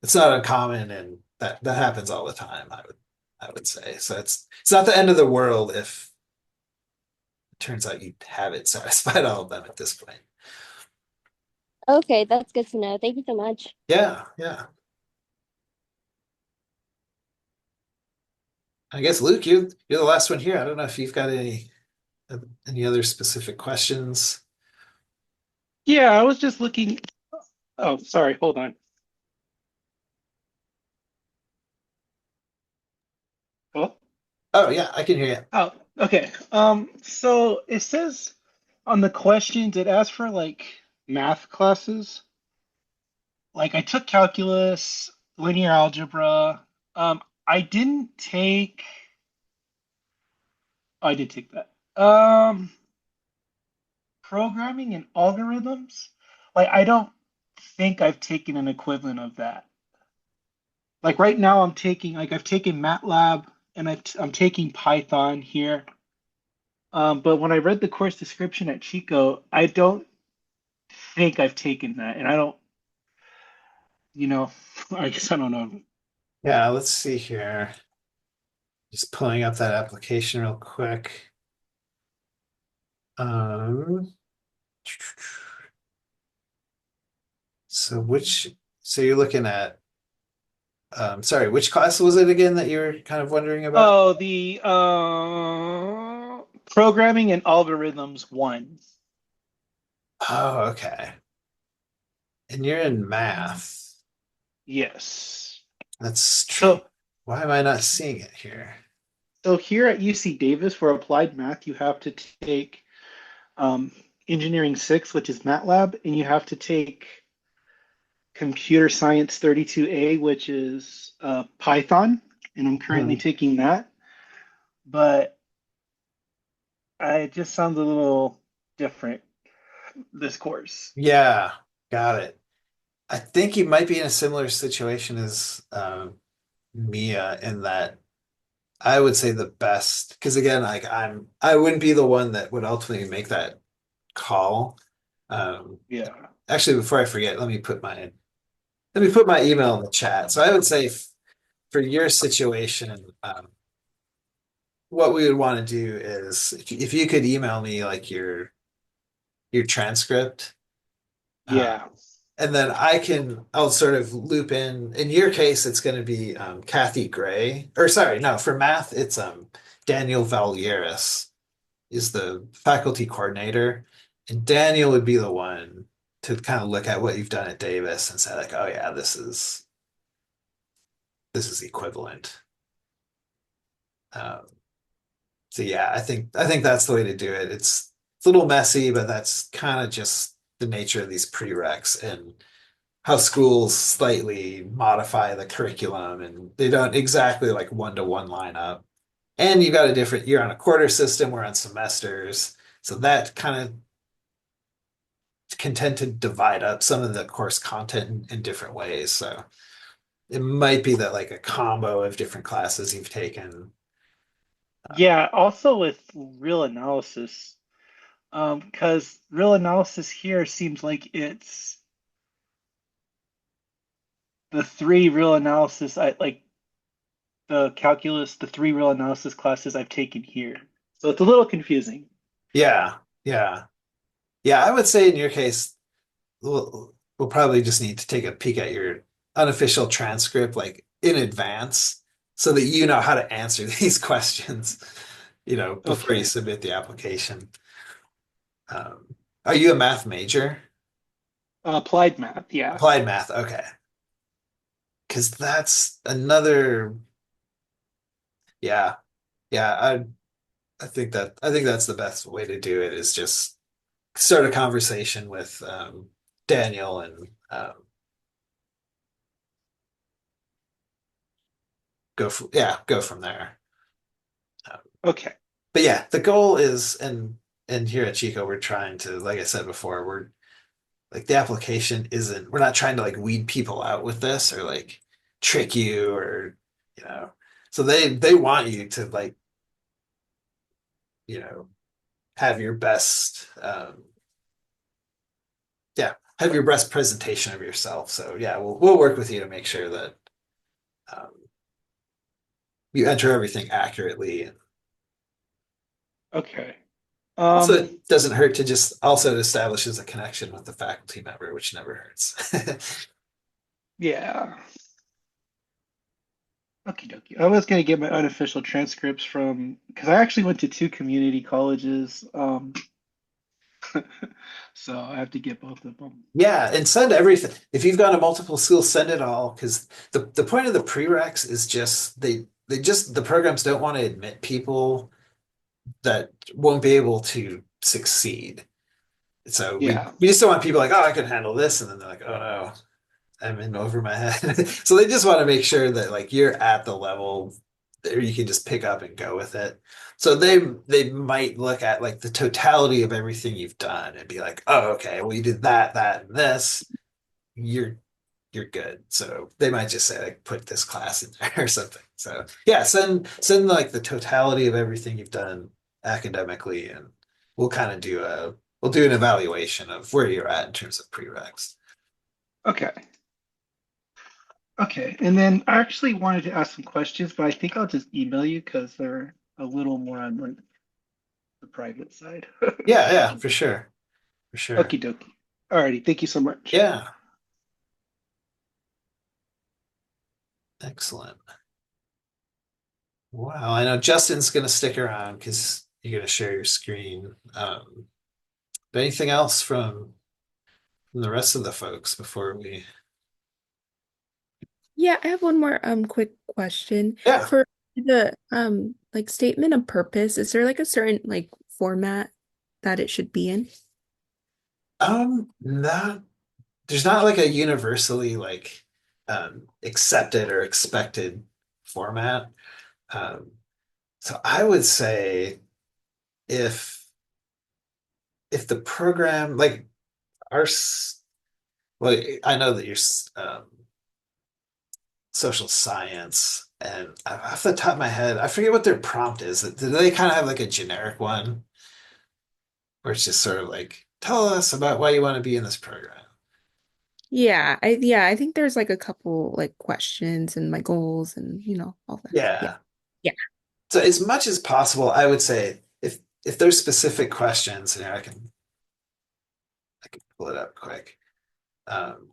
it's not uncommon, and that happens all the time, I would say. So it's not the end of the world if it turns out you haven't satisfied all of them at this point. Okay, that's good to know. Thank you so much. Yeah, yeah. I guess Luke, you're the last one here. I don't know if you've got any other specific questions. Yeah, I was just looking. Oh, sorry, hold on. Hello? Oh yeah, I can hear you. Oh, okay. So it says on the questions, it asks for like math classes. Like I took calculus, linear algebra. I didn't take. Oh, I did take that. Programming and algorithms. Like I don't think I've taken an equivalent of that. Like right now, I've taken MATLAB, and I'm taking Python here. But when I read the course description at Chico, I don't think I've taken that, and I don't, I guess I don't know. Yeah, let's see here. Just pulling up that application real quick. So you're looking at, sorry, which class was it again that you were kind of wondering about? Oh, the programming and algorithms one. Oh, okay. And you're in math. Yes. That's true. So Why am I not seeing it here? so here at UC Davis for applied math, you have to take um, Engineering 6, which is MATLAB, and you have to take Computer Science 32A, which is Python, and I'm currently Hmm. taking that. But it just sounds a little different, this course. Yeah, got it. I think you might be in a similar situation as Mia in that I would say the best, because again, like I wouldn't be the one that would ultimately make that call. Um, Yeah. Actually, before I forget, let me put my email in the chat. So I would say for your situation, what we would want to do is if you could email me like your transcript, uh, Yeah. and then I'll sort of loop in your case, it's going to be Kathy Gray, or sorry, no, for math, it's Daniel Valieris is the faculty coordinator. And Daniel would be the one to kind of look at what you've done at Davis and say, like, oh yeah, this is equivalent. Um, so yeah, I think that's the way to do it. It's a little messy, but that's kind of just the nature of these prereqs and how schools slightly modify the curriculum and they don't exactly like one-to-one line up. And you've got you're on a quarter system, we're on semesters. So that kind of can tend to divide up some of the course content in different ways. So it might be that like a combo of different classes you've taken. Yeah. Also with real analysis, because real analysis here seems like it's the three real analysis I like the calculus, the three real analysis classes I've taken here. So it's a little confusing. Yeah, yeah. Yeah, I would say in your case, we'll probably just need to take a peek at your unofficial transcript like in advance so that you know how to answer these questions, before you Okay. submit the application. Are you a math major? Applied math, yeah. Applied math, okay. Because that's another, yeah, yeah. I think that's the best way to do it is just start a conversation with Daniel and go from there. Um, Okay. but yeah, the goal is, and here at Chico, we're trying to, like I said before, we're like the application isn't, we're not trying to like weed people out with this or like trick you or you know. So they want you to like, you know, have your best yeah, have your best presentation of yourself. So yeah, we'll work with you to make sure that um, you enter everything accurately. And Okay. also, Um, it doesn't hurt to just also establishes a connection with the faculty member, which never hurts. yeah. Okie dokie. I was gonna get my unofficial transcripts from because I actually went to two community colleges. So I have to get both of them. Yeah, and send everything. If you've gone to multiple schools, send it all because the point of the prereqs is just they just the programs don't want to admit people that won't be able to succeed. So we Yeah. we just don't want people like, oh, I can handle this, and then they're like, oh no, I'm in over my head. So they just want to make sure that like you're at the level that you can just pick up and go with it. So they might look at like the totality of everything you've done and be like, oh, okay, well you did that, that, and this. You're you're good. So they might just say like put this class in there or something. So yeah, send like the totality of everything you've done academically, and we'll kind of we'll do an evaluation of where you're at in terms of prereqs. Okay. Okay. And then I actually wanted to ask some questions, but I think I'll just email you because they're a little more on like the private side. Yeah, yeah, for sure. For sure. Okie dokie. Alrighty. Thank you so much. Yeah. Excellent. Wow. I know Justin's going to stick around because you're going to share your screen. But anything else from from the rest of the folks before we. Yeah, I have one more quick question. Yeah. For the like statement of purpose, is there like a certain like format that it should be in? Not there's not like a universally like accepted or expected format. Um, so I would say if the program like our well, I know that social science, and off the top of my head, I forget what their prompt is. Do they kind of have like a generic one where it's just sort of like, tell us about why you want to be in this program? Yeah, I think there's like a couple like questions and my goals and all that. Yeah. Yeah. Yeah. So as much as possible, I would say if there's specific questions, I can pull it up quick. Um,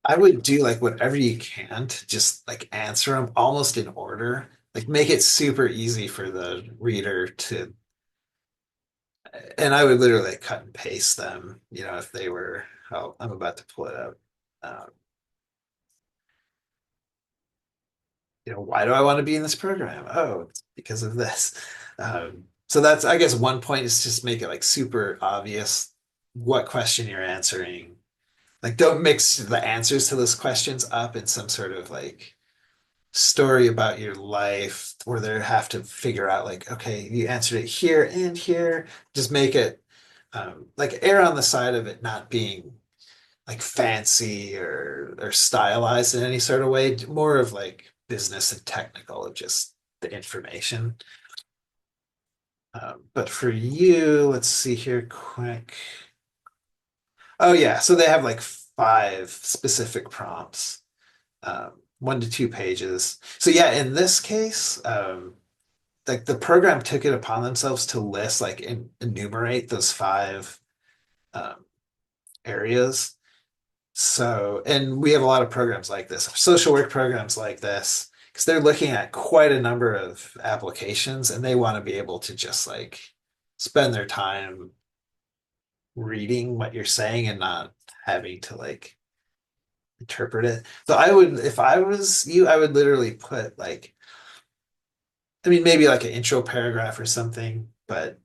I would do like whatever you can to just like answer them almost in order, like make it super easy for the reader to, and I would literally like, cut and paste them, if they were, oh, I'm about to pull it up. Um, why do I want to be in this program? Oh, it's because of this. So that's, I guess, one point is just make it like super obvious what question you're answering. Like, don't mix the answers to those questions up in some sort of like story about your life where they have to figure out like, okay, you answered it here and here. Just make it like err on the side of it not being like fancy or stylized in any sort of way, more of like business and technical of just the information. But for you, let's see here quick. Oh yeah, so they have like 5 specific prompts, 1 to 2 pages. So yeah, in this case, like the program took it upon themselves to list like enumerate those 5 um, areas. So, and we have a lot of programs like this, social work programs like this, because they're looking at quite a number of applications and they want to be able to just like spend their time reading what you're saying and not having to like interpret it. So I would, if I was you, I would literally put like, I mean, maybe like an intro paragraph or something, but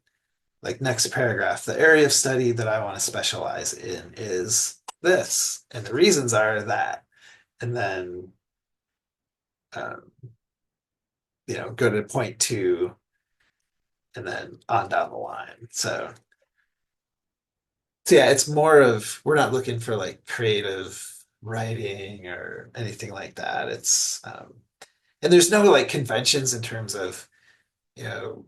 like next paragraph, the area of study that I want to specialize in is this, and the reasons are that. And then um, go to point 2 and then on down the line. So yeah, it's more of we're not looking for like creative writing or anything like that. It's and there's no like conventions in terms of you know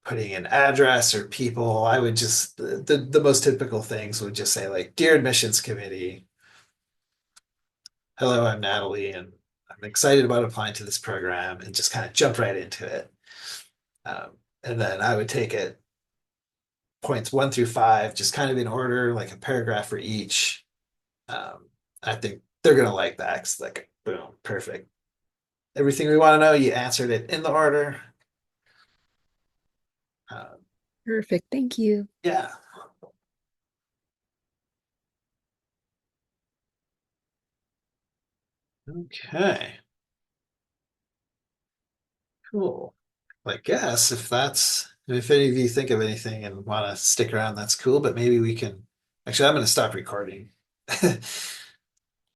putting an address or people. I would just the most typical things would just say like, dear admissions committee, hello, I'm Natalie, and I'm excited about applying to this program, and just kind of jump right into it. And then I would take it points 1 through 5, just kind of in order, like a paragraph for each. I think they're gonna like that. 'Cause like, boom, perfect. Everything we want to know, you answered it in the order. Uh, Perfect. Thank you. yeah. Okay. Cool. I guess if any of you think of anything and want to stick around, that's cool. But maybe we can. Actually, I'm going to stop recording.